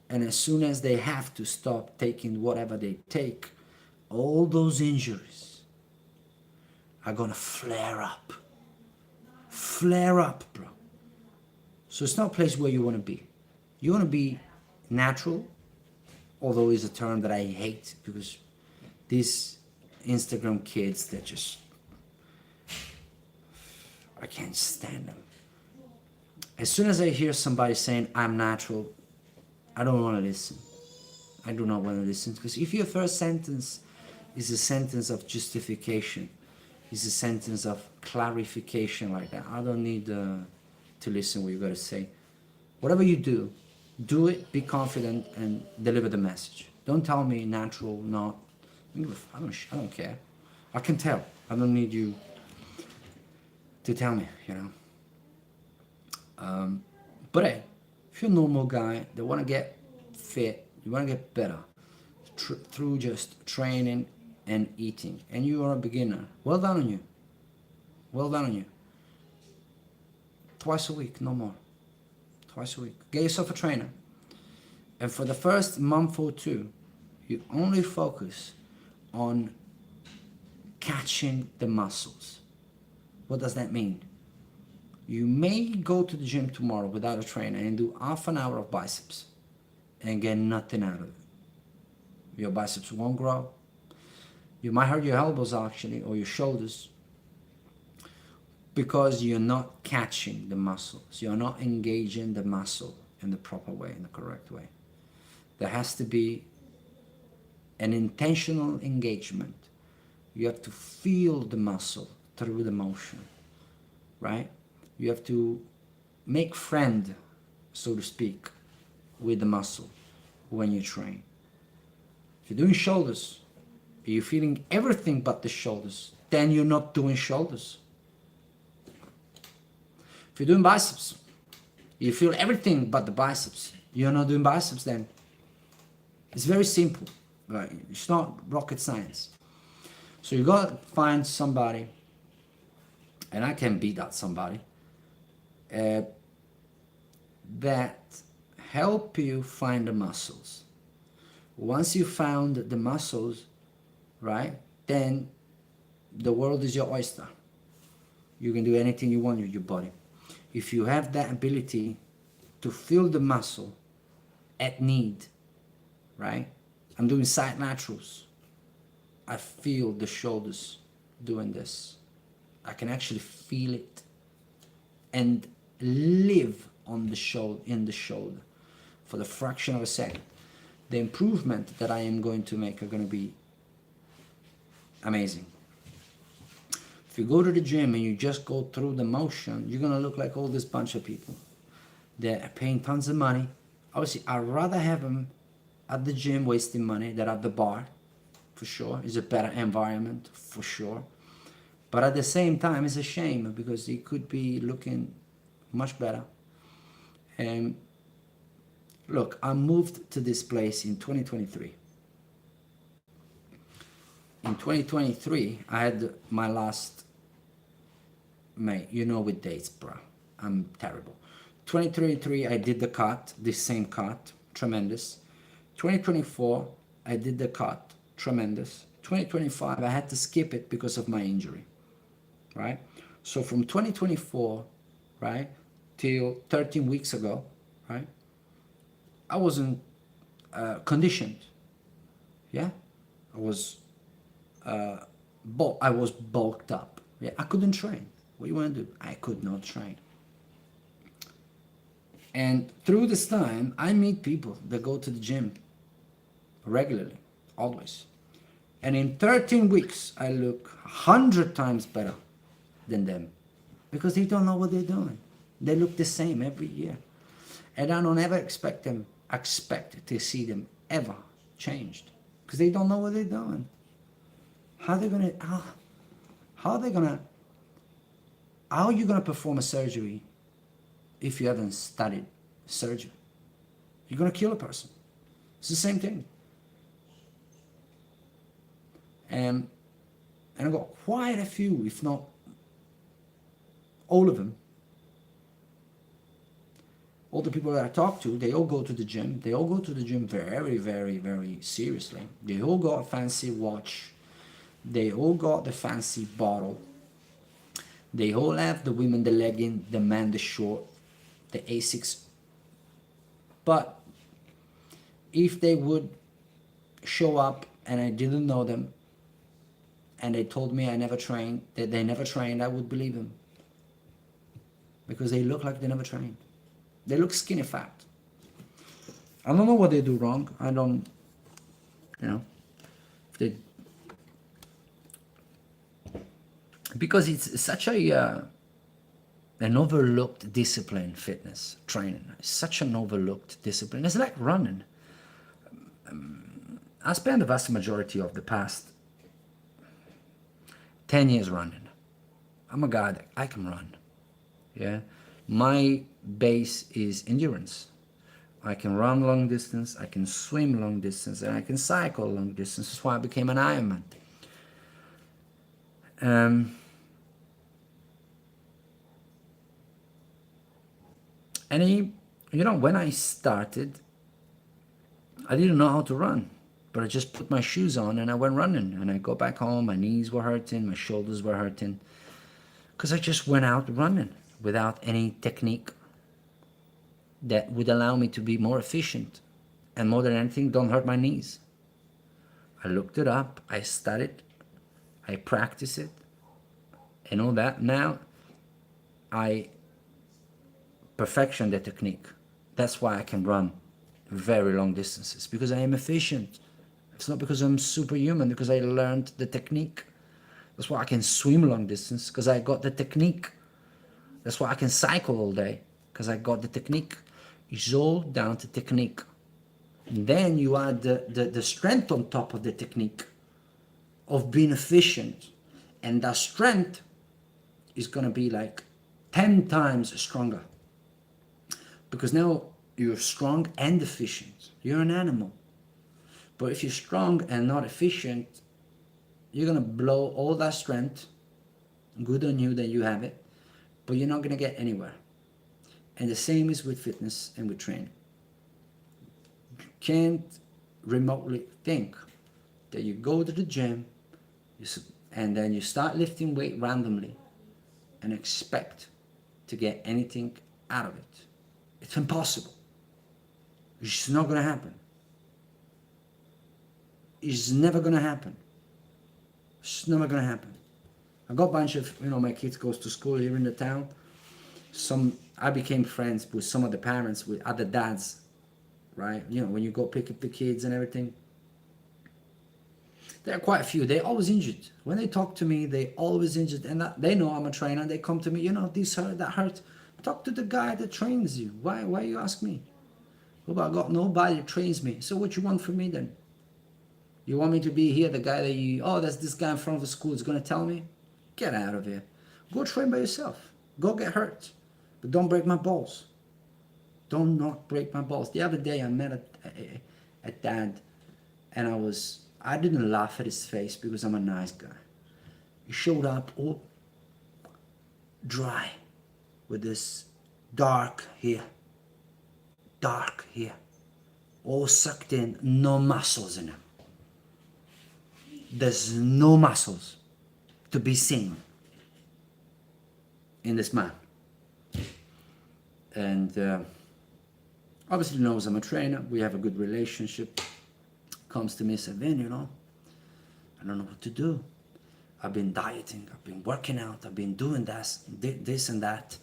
And as soon as they have to stop taking whatever they take, all those injuries are gonna flare up. Flare up, bro. So it's not a place where you wanna be. You wanna be natural, although it's a term that I hate because these Instagram kids, they're just, I can't stand them. As soon as I hear somebody saying, I'm natural, I don't want to listen. I do not want to listen. Because if your first sentence is a sentence of justification, is a sentence of clarification like that, I don't need to listen what you got to say. Whatever you do it, be confident, and deliver the message. Don't tell me natural, not. I don't care. I can tell. I don't need you to tell me, you know. But hey, if you're a normal guy that want to get fit, you want to get better through just training and eating, and you are a beginner, well done on you. Well done on you. Twice a week, no more. Twice a week. Get yourself a trainer. And for the first month or two, you only focus on catching the muscles. What does that mean? You may go to the gym tomorrow without a trainer and do half an hour of biceps and get nothing out of it. Your biceps won't grow. You might hurt your elbows actually, or your shoulders, because you're not catching the muscles. You're not engaging the muscle in the proper way, in the correct way. There has to be an intentional engagement. You have to feel the muscle through the motion, right? You have to make friend, so to speak, with the muscle when you train. If you're doing shoulders, you're feeling everything but the shoulders, then you're not doing shoulders. If you're doing biceps, you feel everything but the biceps, you're not doing biceps then. It's very simple, right? It's not rocket science. So you gotta find somebody, and I can be that somebody, that help you find the muscles. Once you found the muscles, right, then the world is your oyster. You can do anything you want with your body. If you have that ability to feel the muscle at need, right? I'm doing side laterals. I feel the shoulders doing this. I can actually feel it and live on the shoulder, in the shoulder, for the fraction of a second. The improvement that I am going to make are going to be amazing. If you go to the gym and you just go through the motion, you're gonna look like all this bunch of people that are paying tons of money. Obviously, I'd rather have them at the gym wasting money than at the bar, for sure. It's a better environment, for sure. But at the same time, it's a shame because he could be looking much better. And look, I moved to this place in 2023. In 2023, I had my last, mate, you know with dates, bro. I'm terrible. 2023, I did the cut, this same cut, tremendous. 2024, I did the cut, tremendous. 2025, I had to skip it because of my injury, right? So from 2024, right, till 13 weeks ago, right, I wasn't conditioned, yeah? I was bulked up. Yeah, I couldn't train. What do you want to do? I could not train. And through this time, I meet people that go to the gym regularly, always. And in 13 weeks, I look 100 times better than them because they don't know what they're doing. They look the same every year. And I don't ever expect to see them ever changed because they don't know what they're doing. How are you gonna perform a surgery if you haven't studied surgery? You're gonna kill a person. It's the same thing. And I've got quite a few, if not all of them. All the people that I talk to, they all go to the gym. They all go to the gym very, very, very seriously. They all got a fancy watch. They all got the fancy bottle. They all have the women the legging, the man the short, the Asics. But if they would show up and I didn't know them and they told me I never trained, that they never trained, I would believe them. Because they look like they never trained. They look skinny fat. I don't know what they do wrong. I don't, if they, because it's such an overlooked discipline, fitness training. It's such an overlooked discipline. It's like running. I spent the vast majority of the past 10 years running. I'm a guy that I can run. Yeah. My base is endurance. I can run long distance, I can swim long distance, and I can cycle long distance. That's why I became an Ironman. And when I started, I didn't know how to run, but I just put my shoes on and I went running. And I go back home, my knees were hurting, my shoulders were hurting, because I just went out running without any technique that would allow me to be more efficient. And more than anything, don't hurt my knees. I looked it up, I studied, I practiced it, and all that. Now, I perfection the technique. That's why I can run very long distances, because I am efficient. It's not because I'm superhuman, because I learned the technique. That's why I can swim long distance, because I got the technique. That's why I can cycle all day, because I got the technique. It's all down to technique. And then you add the strength on top of the technique of being efficient. And that strength is going to be like 10 times stronger. Because now you're strong and efficient. You're an animal. But if you're strong and not efficient, you're going to blow all that strength. Good on you that you have it. But you're not going to get anywhere. And the same is with fitness and with training. You can't remotely think that you go to the gym and then you start lifting weight randomly and expect to get anything out of it. It's impossible. It's just not going to happen. It's never going to happen. It's never going to happen. I got a bunch of, my kids goes to school here in the town. I became friends with some of the parents, with other dads, right? When you go pick up the kids and everything. There are quite a few. They're always injured. When they talk to me, they always injured, and they know I'm a trainer. They come to me, you know, this hurt, that hurt. Talk to the guy that trains you. Why you ask me? Well, I got nobody that trains me. So what you want from me then? You want me to be here, the guy that you, oh, that's this guy in front of the school is going to tell me? Get out of here. Go train by yourself. Go get hurt. But don't break my balls. Don't not break my balls. The other day I met a dad, and I didn't laugh at his face because I'm a nice guy. He showed up all dry with this dark here, all sucked in, no muscles in him. There's no muscles to be seen in this man. And obviously knows I'm a trainer. We have a good relationship. Comes to me, said, Vin, you know, I don't know what to do. I've been dieting, I've been working out, I've been doing this and that.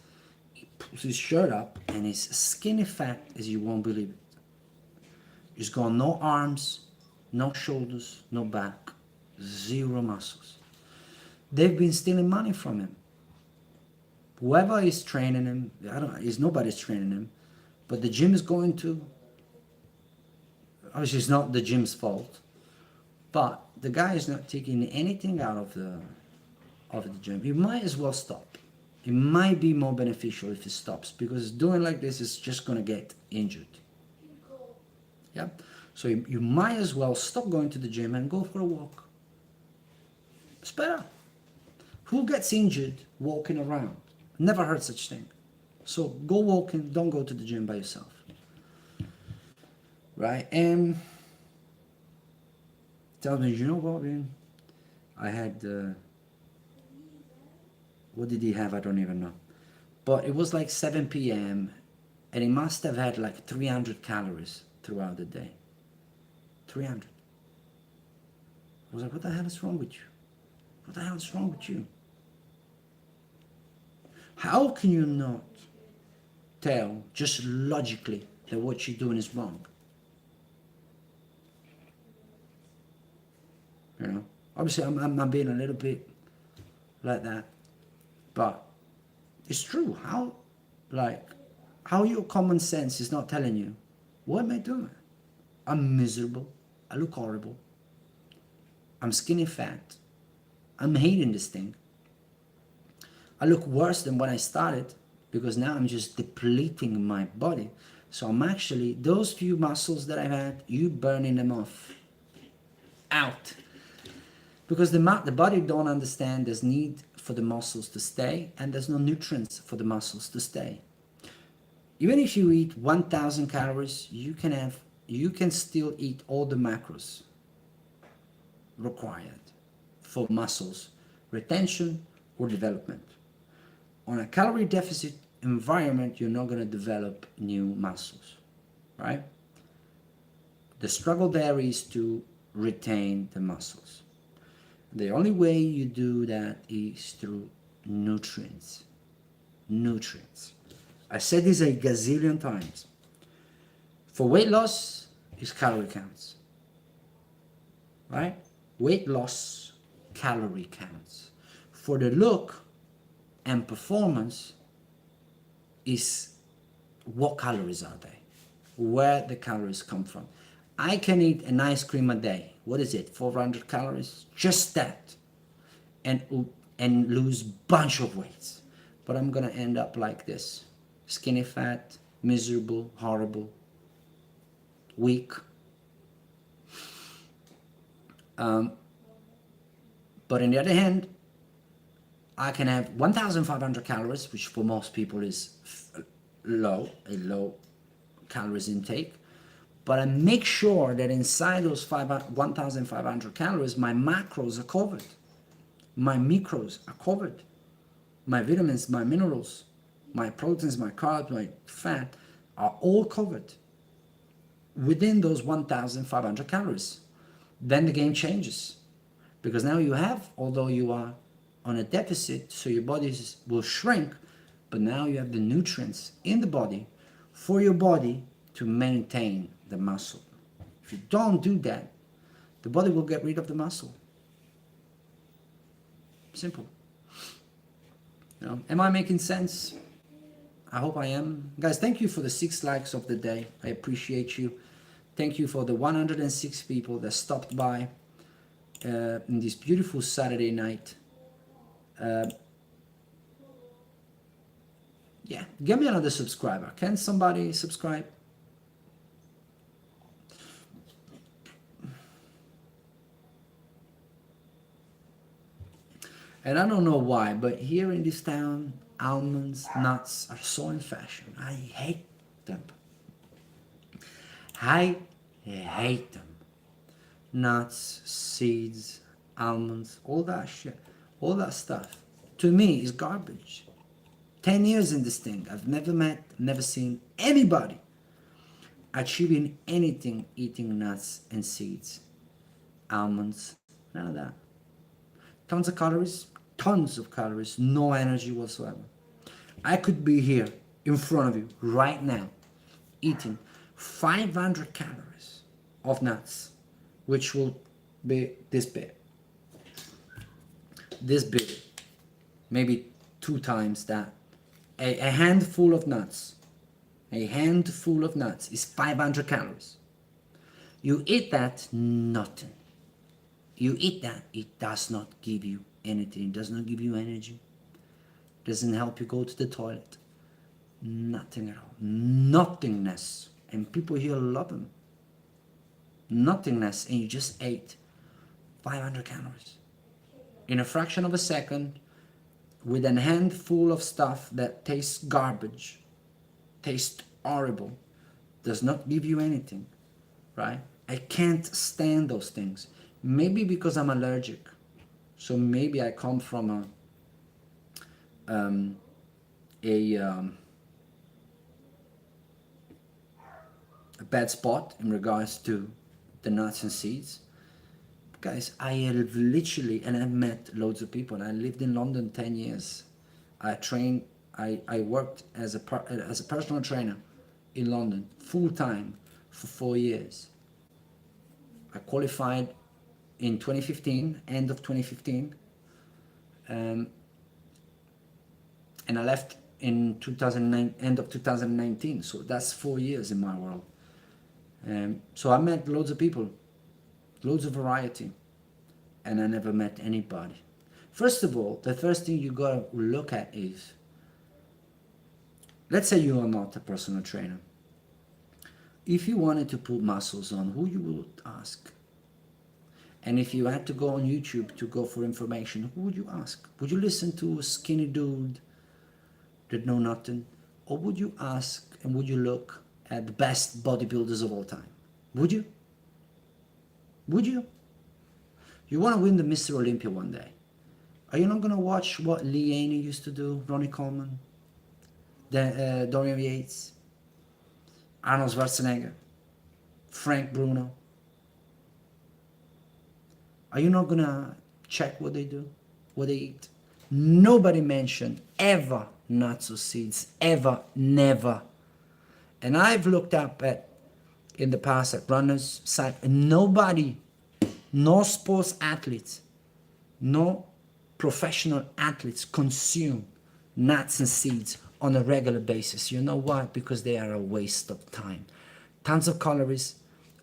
He pulls his shirt up and he's skinny fat as you won't believe it. He's got no arms, no shoulders, no back, zero muscles. They've been stealing money from him. Whoever is training him, nobody's training him, but the gym is going to, obviously it's not the gym's fault, but the guy is not taking anything out of the gym. You might as well stop. It might be more beneficial if he stops, because doing like this is just going to get injured. Yeah. So you might as well stop going to the gym and go for a walk. It's better. Who gets injured walking around? Never heard such thing. So go walking, don't go to the gym by yourself. Right? And tell me, you know what, man? I had, what did he have? I don't even know. But it was like 7 p.m. and he must have had like 300 calories throughout the day. 300. I was like, what the hell is wrong with you? What the hell is wrong with you? How can you not tell just logically that what you're doing is wrong? You know, obviously I'm being a little bit like that, but it's true. How your common sense is not telling you, what am I doing? I'm miserable. I look horrible. I'm skinny fat. I'm hating this thing. I look worse than when I started, because now I'm just depleting my body. So I'm actually, those few muscles that I've had, you burning them off. Out. Because the body don't understand there's need for the muscles to stay, and there's no nutrients for the muscles to stay. Even if you eat 1,000 calories, you can still eat all the macros required for muscles retention or development. On a calorie deficit environment, you're not going to develop new muscles, right? The struggle there is to retain the muscles. The only way you do that is through nutrients. Nutrients. I said this a gazillion times. For weight loss, it's calorie counts, right? Weight loss, calorie counts. For the look and performance is what calories are they? Where the calories come from. I can eat an ice cream a day. What is it? 400 calories? Just that. And lose bunch of weights. But I'm going to end up like this. Skinny fat, miserable, horrible, weak. But on the other hand, I can have 1,500 calories, which for most people is a low calories intake. But I make sure that inside those 1,500 calories, my macros are covered. My micros are covered. My vitamins, my minerals, my proteins, my carbs, my fat are all covered within those 1,500 calories. Then the game changes. Because now you have, although you are on a deficit, so your body will shrink, but now you have the nutrients in the body for your body to maintain the muscle. If you don't do that, The body will get rid of the muscle. Simple. You know, am I making sense? I hope I am. Guys, thank you for the 6 likes of the day. I appreciate you. Thank you for the 106 people that stopped by in this beautiful Saturday night. Yeah, give me another subscriber. Can somebody subscribe? And I don't know why, but here in this town, almonds, nuts are so in fashion. I hate them. I hate them. Nuts, seeds, almonds, all that shit, all that stuff, to me is garbage. 10 years in this thing, I've never seen anybody achieving anything eating nuts and seeds, almonds, none of that. Tons of calories, no energy whatsoever. I could be here in front of you right now eating 500 calories of nuts, which will be this big, maybe 2 times that. A handful of nuts is 500 calories. You eat that, nothing. You eat that, it does not give you anything. It does not give you energy. It doesn't help you go to the toilet. Nothing at all. Nothingness. And people here love them. Nothingness, and you just ate 500 calories. In a fraction of a second, with a handful of stuff that tastes garbage, tastes horrible, does not give you anything, right? I can't stand those things. Maybe because I'm allergic. So maybe I come from a bad spot in regards to the nuts and seeds. Guys, I have literally, and I've met loads of people. I lived in London 10 years. I worked as a personal trainer in London, full time, for 4 years. I qualified in 2015, end of 2015. And I left in 2009, end of 2019. So that's 4 years in my world. So I met loads of people, loads of variety, and I never met anybody. First of all, the first thing you gotta look at is, let's say you are not a personal trainer. If you wanted to put muscles on, who you would ask? And if you had to go on YouTube to go for information, who would you ask? Would you listen to a skinny dude that know nothing? Or would you ask and would you look at the best bodybuilders of all time? Would you? Would you? You want to win the Mr. Olympia one day. Are you not going to watch what Lee Haney used to do, Ronnie Coleman, Dorian Yates, Arnold Schwarzenegger, Frank Bruno? Are you not going to check what they do, what they eat? Nobody mentioned ever nuts or seeds, ever, never. And I've looked up at, in the past, at runners' side, and nobody, no sports athletes, no professional athletes consume nuts and seeds on a regular basis. You know why? Because they are a waste of time. Tons of calories,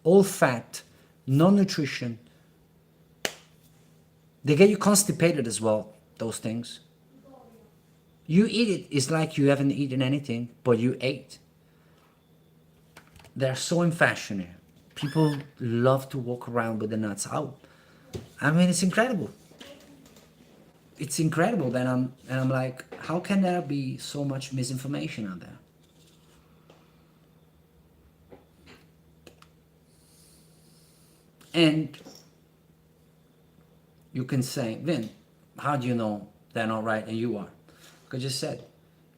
all fat, no nutrition. They get you constipated as well, those things. You eat it, it's like you haven't eaten anything, but you ate. They're so in fashion here. People love to walk around with the nuts out. I mean, it's incredible. It's incredible that I'm like, how can there be so much misinformation out there? And you can say, Vin, how do you know they're not right and you are? Like I just said,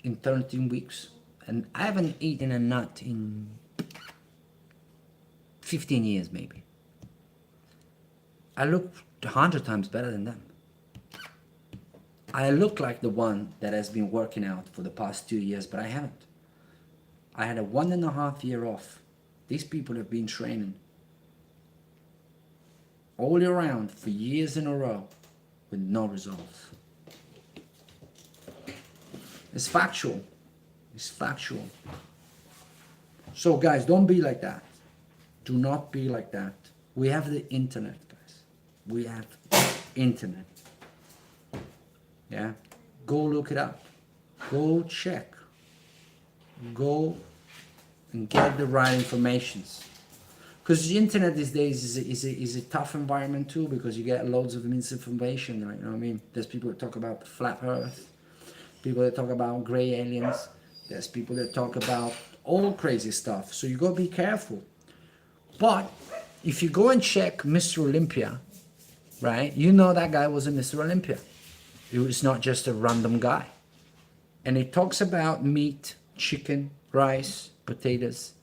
in 13 weeks. And I haven't eaten a nut in 15 years maybe. I look 100 times better than them. I look like the one that has been working out for the past 2 years, but I haven't. I had a 1.5 year off. These people have been training all year round for years in a row with no results. It's factual. It's factual. So guys, don't be like that. Do not be like that. We have the internet, guys. We have internet. Yeah? Go look it up. Go check. Go and get the right informations. Because the internet these days is a tough environment too, because you get loads of misinformation, right? You know what I mean? There's people that talk about the flat earth, people that talk about gray aliens, there's people that talk about all crazy stuff. So you gotta be careful. But if you go and check Mr. Olympia, right, you know that guy was a Mr. Olympia. It was not just a random guy. And it talks about meat, chicken, rice, potatoes.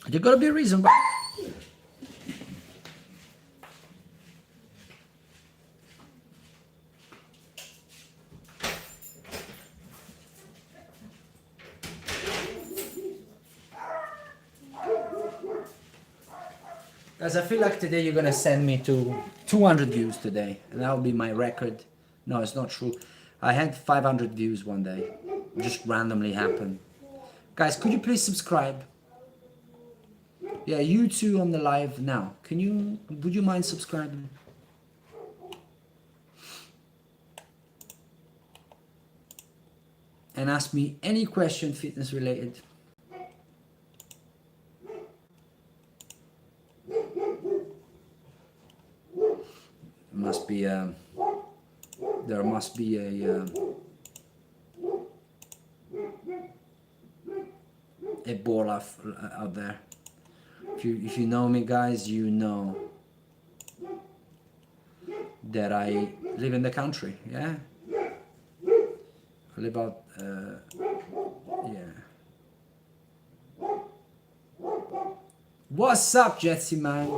There gotta be a reason why. Guys, I feel like today you're gonna send me to 200 views today, and that'll be my record. No, it's not true. I had 500 views one day. It just randomly happened. Guys, could you please subscribe? Yeah, you two on the live now. Would you mind subscribing? And ask me any question fitness related. There must be a ball out there. If you know me, guys, you know that I live in the country. Yeah, I live out. Yeah. What's up, Jesse man?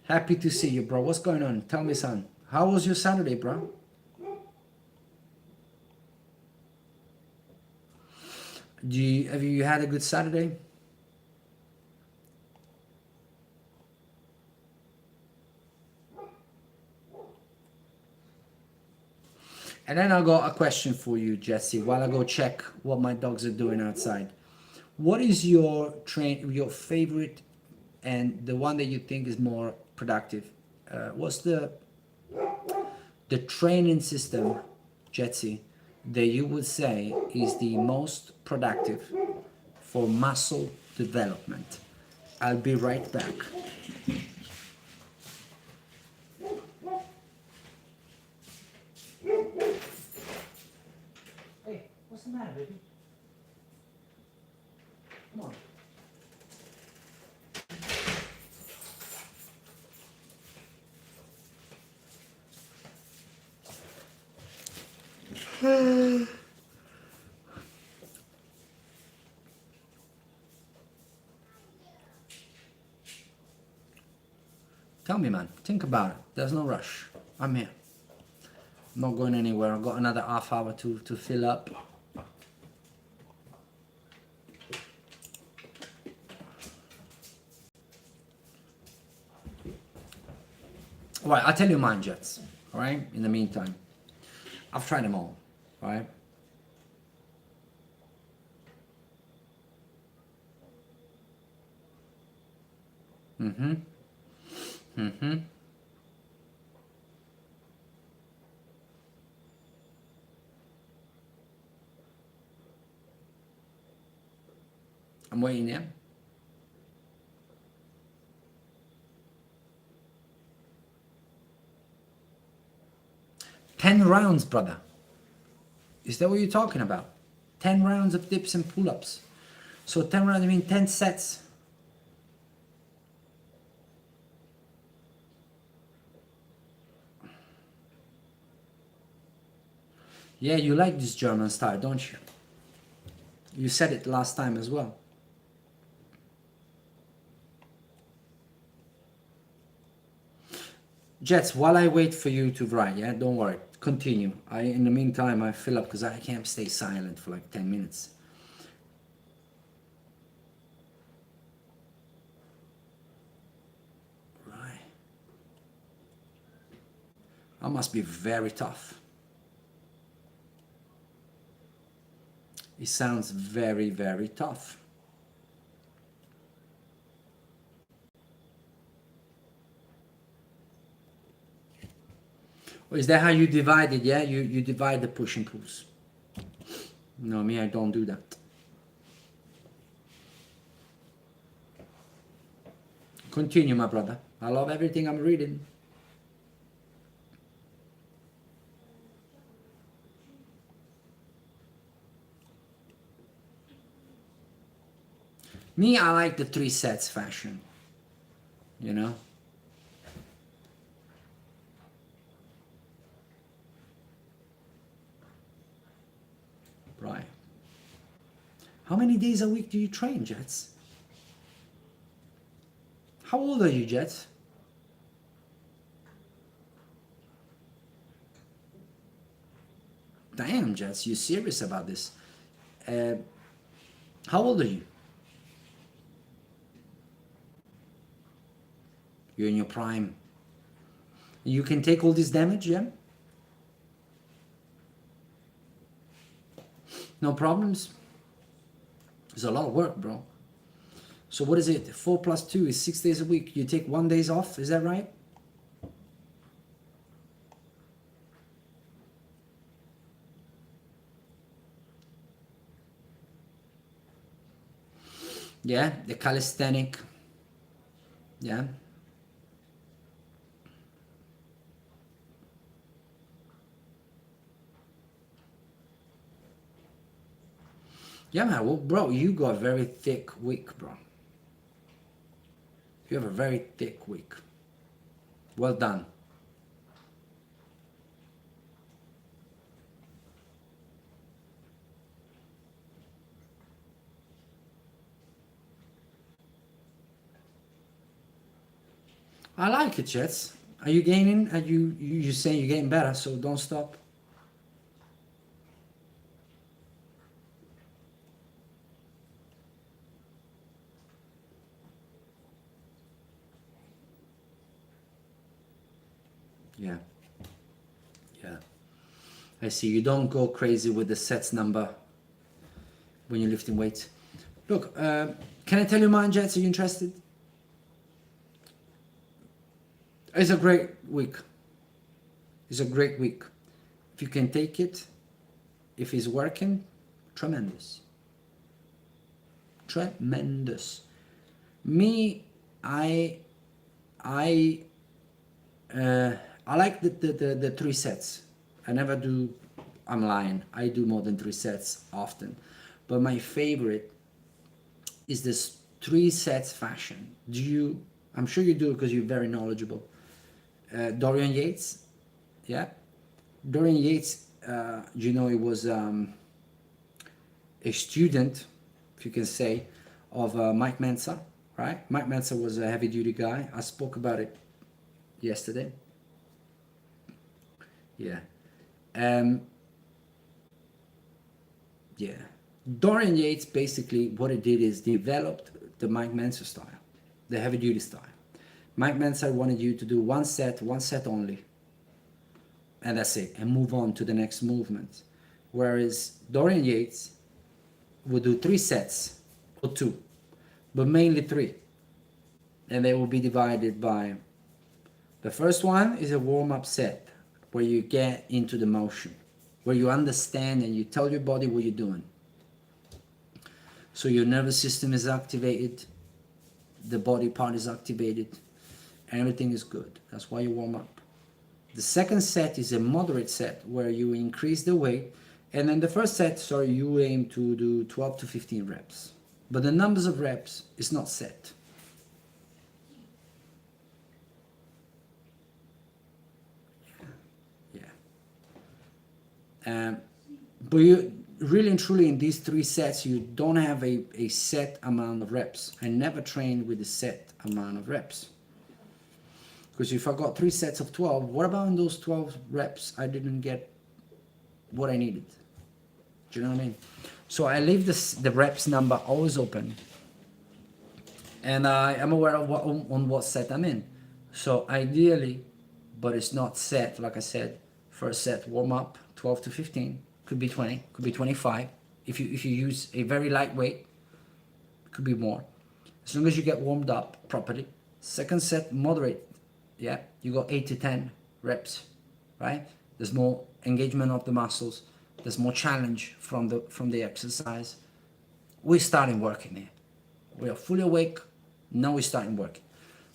Happy to see you, bro. What's going on? Tell me, son. How was your Saturday, bro? Have you had a good Saturday? And then I got a question for you, Jesse, while I go check what my dogs are doing outside. What is your favorite and the one that you think is more productive? What's the training system, Jesse, that you would say is the most productive for muscle development? I'll be right back. Hey, what's the matter, baby? Come on. Tell me, man. Think about it. There's no rush. I'm here. I'm not going anywhere. I've got another half hour to fill up. Right, I'll tell you mine, Jets. All right? In the meantime, I've tried them all. All right? Mm-hmm. I'm waiting, yeah? Ten rounds, brother. Is that what you're talking about? 10 rounds of dips and pull-ups. So 10 rounds, I mean 10 sets. Yeah, you like this German style, don't you? You said it last time as well. Jets, while I wait for you to write, yeah, don't worry, continue. In the meantime, I fill up because I can't stay silent for like 10 minutes. That must be very tough. It sounds very, very tough. Or is that how you divide it? Yeah, you divide the push and pulls. No, me, I don't do that. Continue, my brother. I love everything I'm reading. Me, I like the 3 sets fashion, you know? Right. How many days a week do you train, Jets? How old are you, Jets? Damn, Jets, you serious about this? How old are you? You're in your prime. You can take all this damage, yeah? No problems? It's a lot of work, bro. So what is it? 4 plus 2 is 6 days a week. You take 1 day off, is that right? Yeah, the calisthenic. Yeah. Yeah, man. Well, bro, you got a very thick week, bro. You have a very thick week. Well done. I like it, Jets. Are you gaining? Are you saying you're getting better? So don't stop. Yeah. Yeah. I see. You don't go crazy with the sets number when you're lifting weights. Look, can I tell you mine, Jets? Are you interested? It's a great week. It's a great week. If you can take it, if it's working, tremendous. Tremendous. Me, I like the 3 sets. I never do, I'm lying, I do more than 3 sets often. But my favorite is this 3 sets fashion. Do you, I'm sure you do because you're very knowledgeable. Dorian Yates, yeah? Dorian Yates, you know, he was a student, if you can say, of Mike Mensa, right? Mike Mensa was a heavy duty guy. I spoke about it yesterday. Yeah. Yeah. Dorian Yates, basically what he did is developed the Mike Mensa style, the heavy duty style. Mike Mensa wanted you to do 1 set only, and that's it, and move on to the next movement. Whereas Dorian Yates would do 3 sets or 2, but mainly 3, and they will be divided by, the first one is a warm-up set where you get into the motion, where you understand and you tell your body what you're doing. So your nervous system is activated, the body part is activated, and everything is good. That's why you warm up. The second set is a moderate set where you increase the weight, and then the first set, sorry, you aim to do 12 to 15 reps. But the numbers of reps is not set. Yeah. But you really and truly in these 3 sets, you don't have a set amount of reps. I never trained with a set amount of reps. Because if I got 3 sets of 12, what about in those 12 reps I didn't get what I needed? Do you know what I mean? So I leave the reps number always open. And I am aware of on what set I'm in. So ideally, but it's not set. Like I said, first set warm up 12 to 15, could be 20, could be 25. If you use a very lightweight, it could be more. As long as you get warmed up properly. Second set, moderate. Yeah, you got 8 to 10 reps, right? There's more engagement of the muscles. There's more challenge from the exercise. We're starting working here. We are fully awake. Now we're starting working.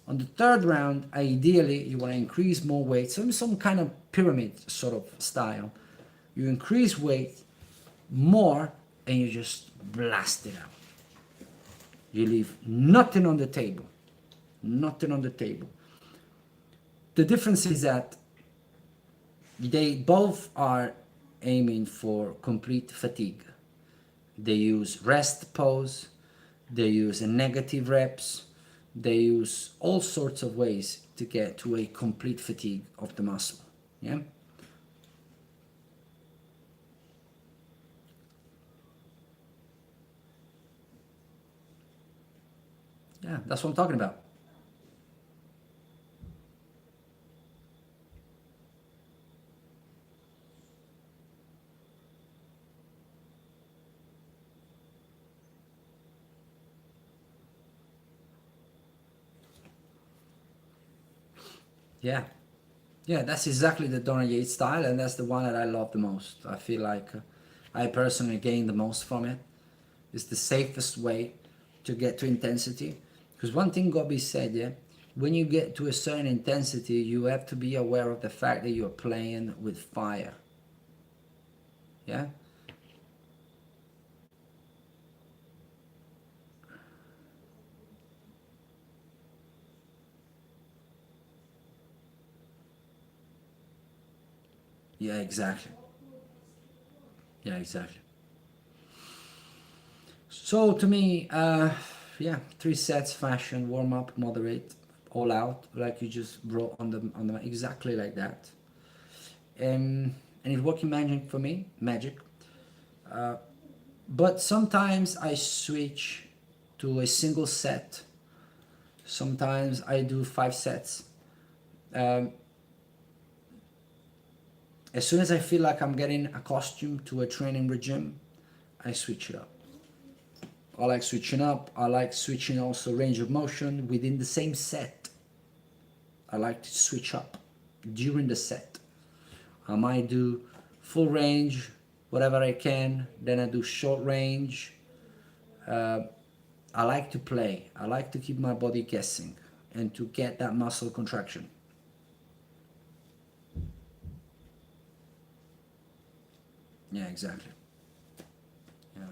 On the third round, ideally, you want to increase more weight. So in some kind of pyramid sort of style. You increase weight more and you just blast it out. You leave nothing on the table. Nothing on the table. The difference is that they both are aiming for complete fatigue. They use rest pose, they use a negative reps, they use all sorts of ways to get to a complete fatigue of the muscle. Yeah. Yeah, that's what I'm talking about. Yeah. Yeah, that's exactly the Donna Yates style, and that's the one that I love the most. I feel like I personally gain the most from it. It's the safest way to get to intensity. Because one thing got to be said, yeah, when you get to a certain intensity, you have to be aware of the fact that you're playing with fire. Yeah? Yeah, exactly. Yeah, exactly. So to me, yeah, 3 sets fashion, warm up, moderate, all out, like you just wrote on the exactly like that. And it's working magic for me, magic. But sometimes I switch to a single set. Sometimes I do 5 sets. Um, as soon as I feel like I'm getting accustomed to a training regime, I switch it up. I like switching up. I like switching also range of motion within the same set. I like to switch up during the set. I might do full range, whatever I can. Then I do short range. I like to play. I like to keep my body guessing and to get that muscle contraction. Yeah, exactly. Yeah.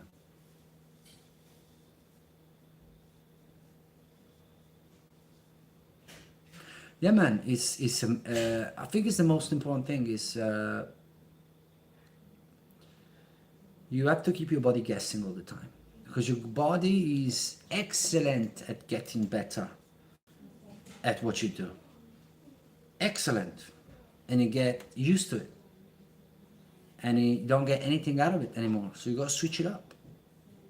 Yeah, man. It's I think it's the most important thing is you have to keep your body guessing all the time because your body is excellent at getting better at what you do. Excellent, and you get used to it, and you don't get anything out of it anymore. So you gotta switch it up.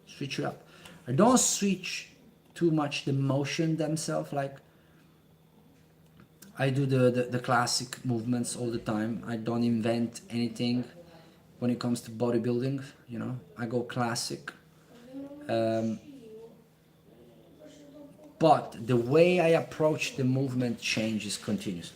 Switch it up. I don't switch too much the motion themselves. Like I do the classic movements all the time. I don't invent anything when it comes to bodybuilding. You know, I go classic. Um, but the way I approach the movement changes continuously.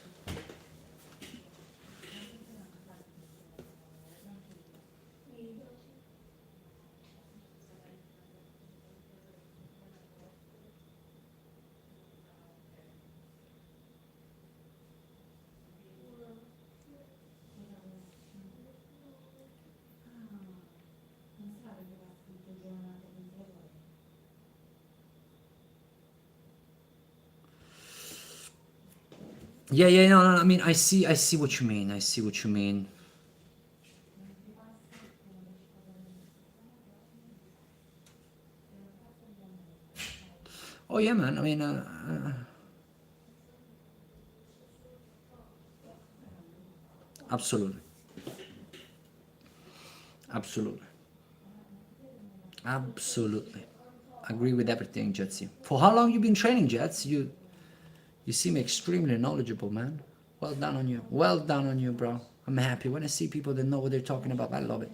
Yeah, yeah, no, no. I mean, I see what you mean. I see what you mean. Oh yeah, man. I mean, absolutely, absolutely, absolutely. Agree with everything, Jetsy. For how long you been training, Jets? You seem extremely knowledgeable, man. Well done on you. Well done on you, bro. I'm happy when I see people that know what they're talking about. I love it.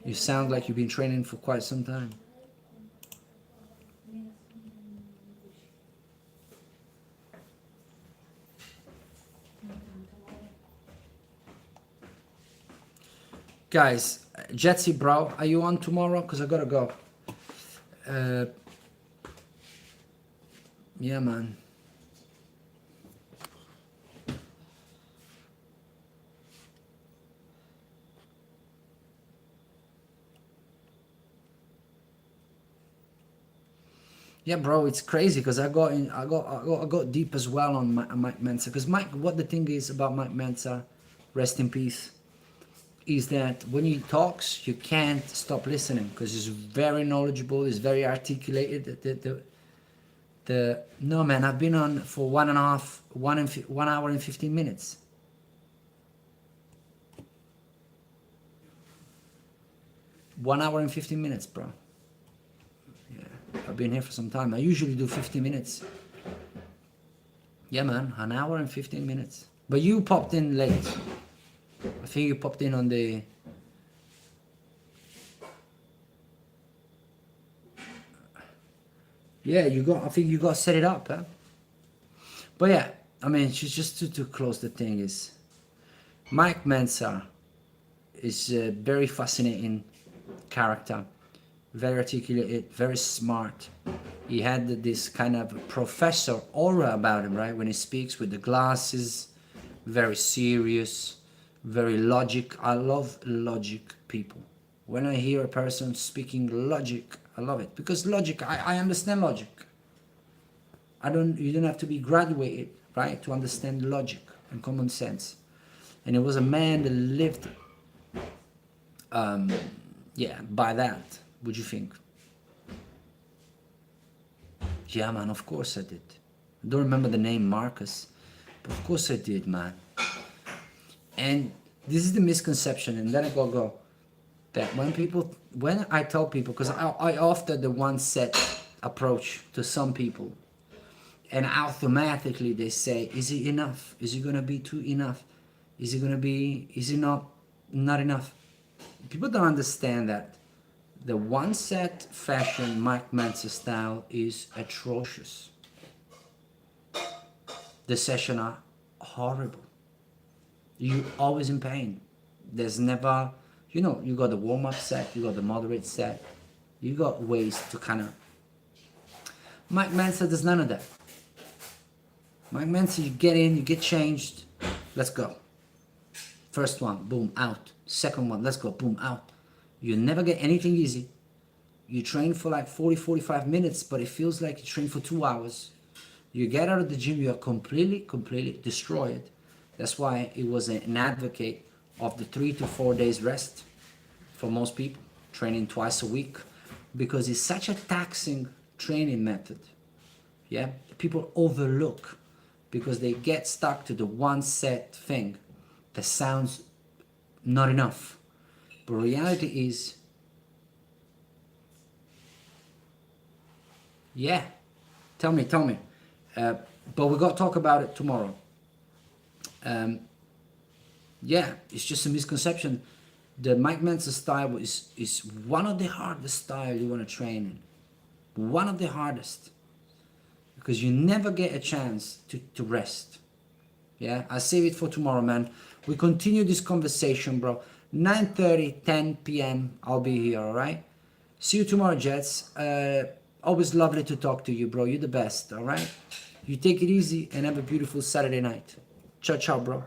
You sound like you've been training for quite some time. Guys, Jetsy, bro, are you on tomorrow? Because I gotta go. Yeah, man. Yeah, bro, it's crazy because I got deep as well on Mike Mensa. Because Mike, what the thing is about Mike Mensa, rest in peace, is that when he talks, you can't stop listening because he's very knowledgeable. He's very articulated. No, man, I've been on for 1 hour and 15 minutes. One hour and 15 minutes, bro. I've been here for some time. I usually do 50 minutes. Yeah, man, 1 hour and 15 minutes. But you popped in late. I think you popped in on the... Yeah, I think you got to set it up, huh? But yeah, I mean, just to close the thing is... Mike Mensa is a very fascinating character. Very articulated, very smart. He had this kind of professor aura about him, right? When he speaks with the glasses, very serious, very logic. I love logic people. When I hear a person speaking logic, I love it. Because logic, I understand logic. You don't have to be graduated, right, to understand logic and common sense. And it was a man that lived, by that. Would you think? Yeah, man, of course I did. I don't remember the name Marcus, but of course I did, man. And this is the misconception, and then I go that when I tell people, because I offer the one set approach to some people, and automatically they say, is it enough? Is it gonna be too enough? Is it not enough? People don't understand that the one set fashion Mike Mensa style is atrocious. The sessions are horrible. You're always in pain. There's never, you got the warm-up set, you got the moderate set, you got ways to kind of... Mike Mensa does none of that. Mike Mensa, you get in, you get changed, let's go. First one, boom, out. Second one, let's go, boom, out. You never get anything easy. You train for like 40-45 minutes, but it feels like you train for 2 hours. You get out of the gym, you are completely destroyed. That's why it was an advocate of the 3 to 4 days rest for most people, training twice a week, because it's such a taxing training method. Yeah, people overlook because they get stuck to the one set thing that sounds not enough. But reality is, yeah, tell me. But we got to talk about it tomorrow. Yeah, it's just a misconception. The Mike Mensa style is one of the hardest styles you want to train in. One of the hardest. Because you never get a chance to rest. Yeah, I'll save it for tomorrow, man. We continue this conversation, bro. 9:30, 10 p.m. I'll be here, alright? See you tomorrow, Jets. Always lovely to talk to you, bro. You're the best, alright? You take it easy and have a beautiful Saturday night. Ciao, ciao, bro.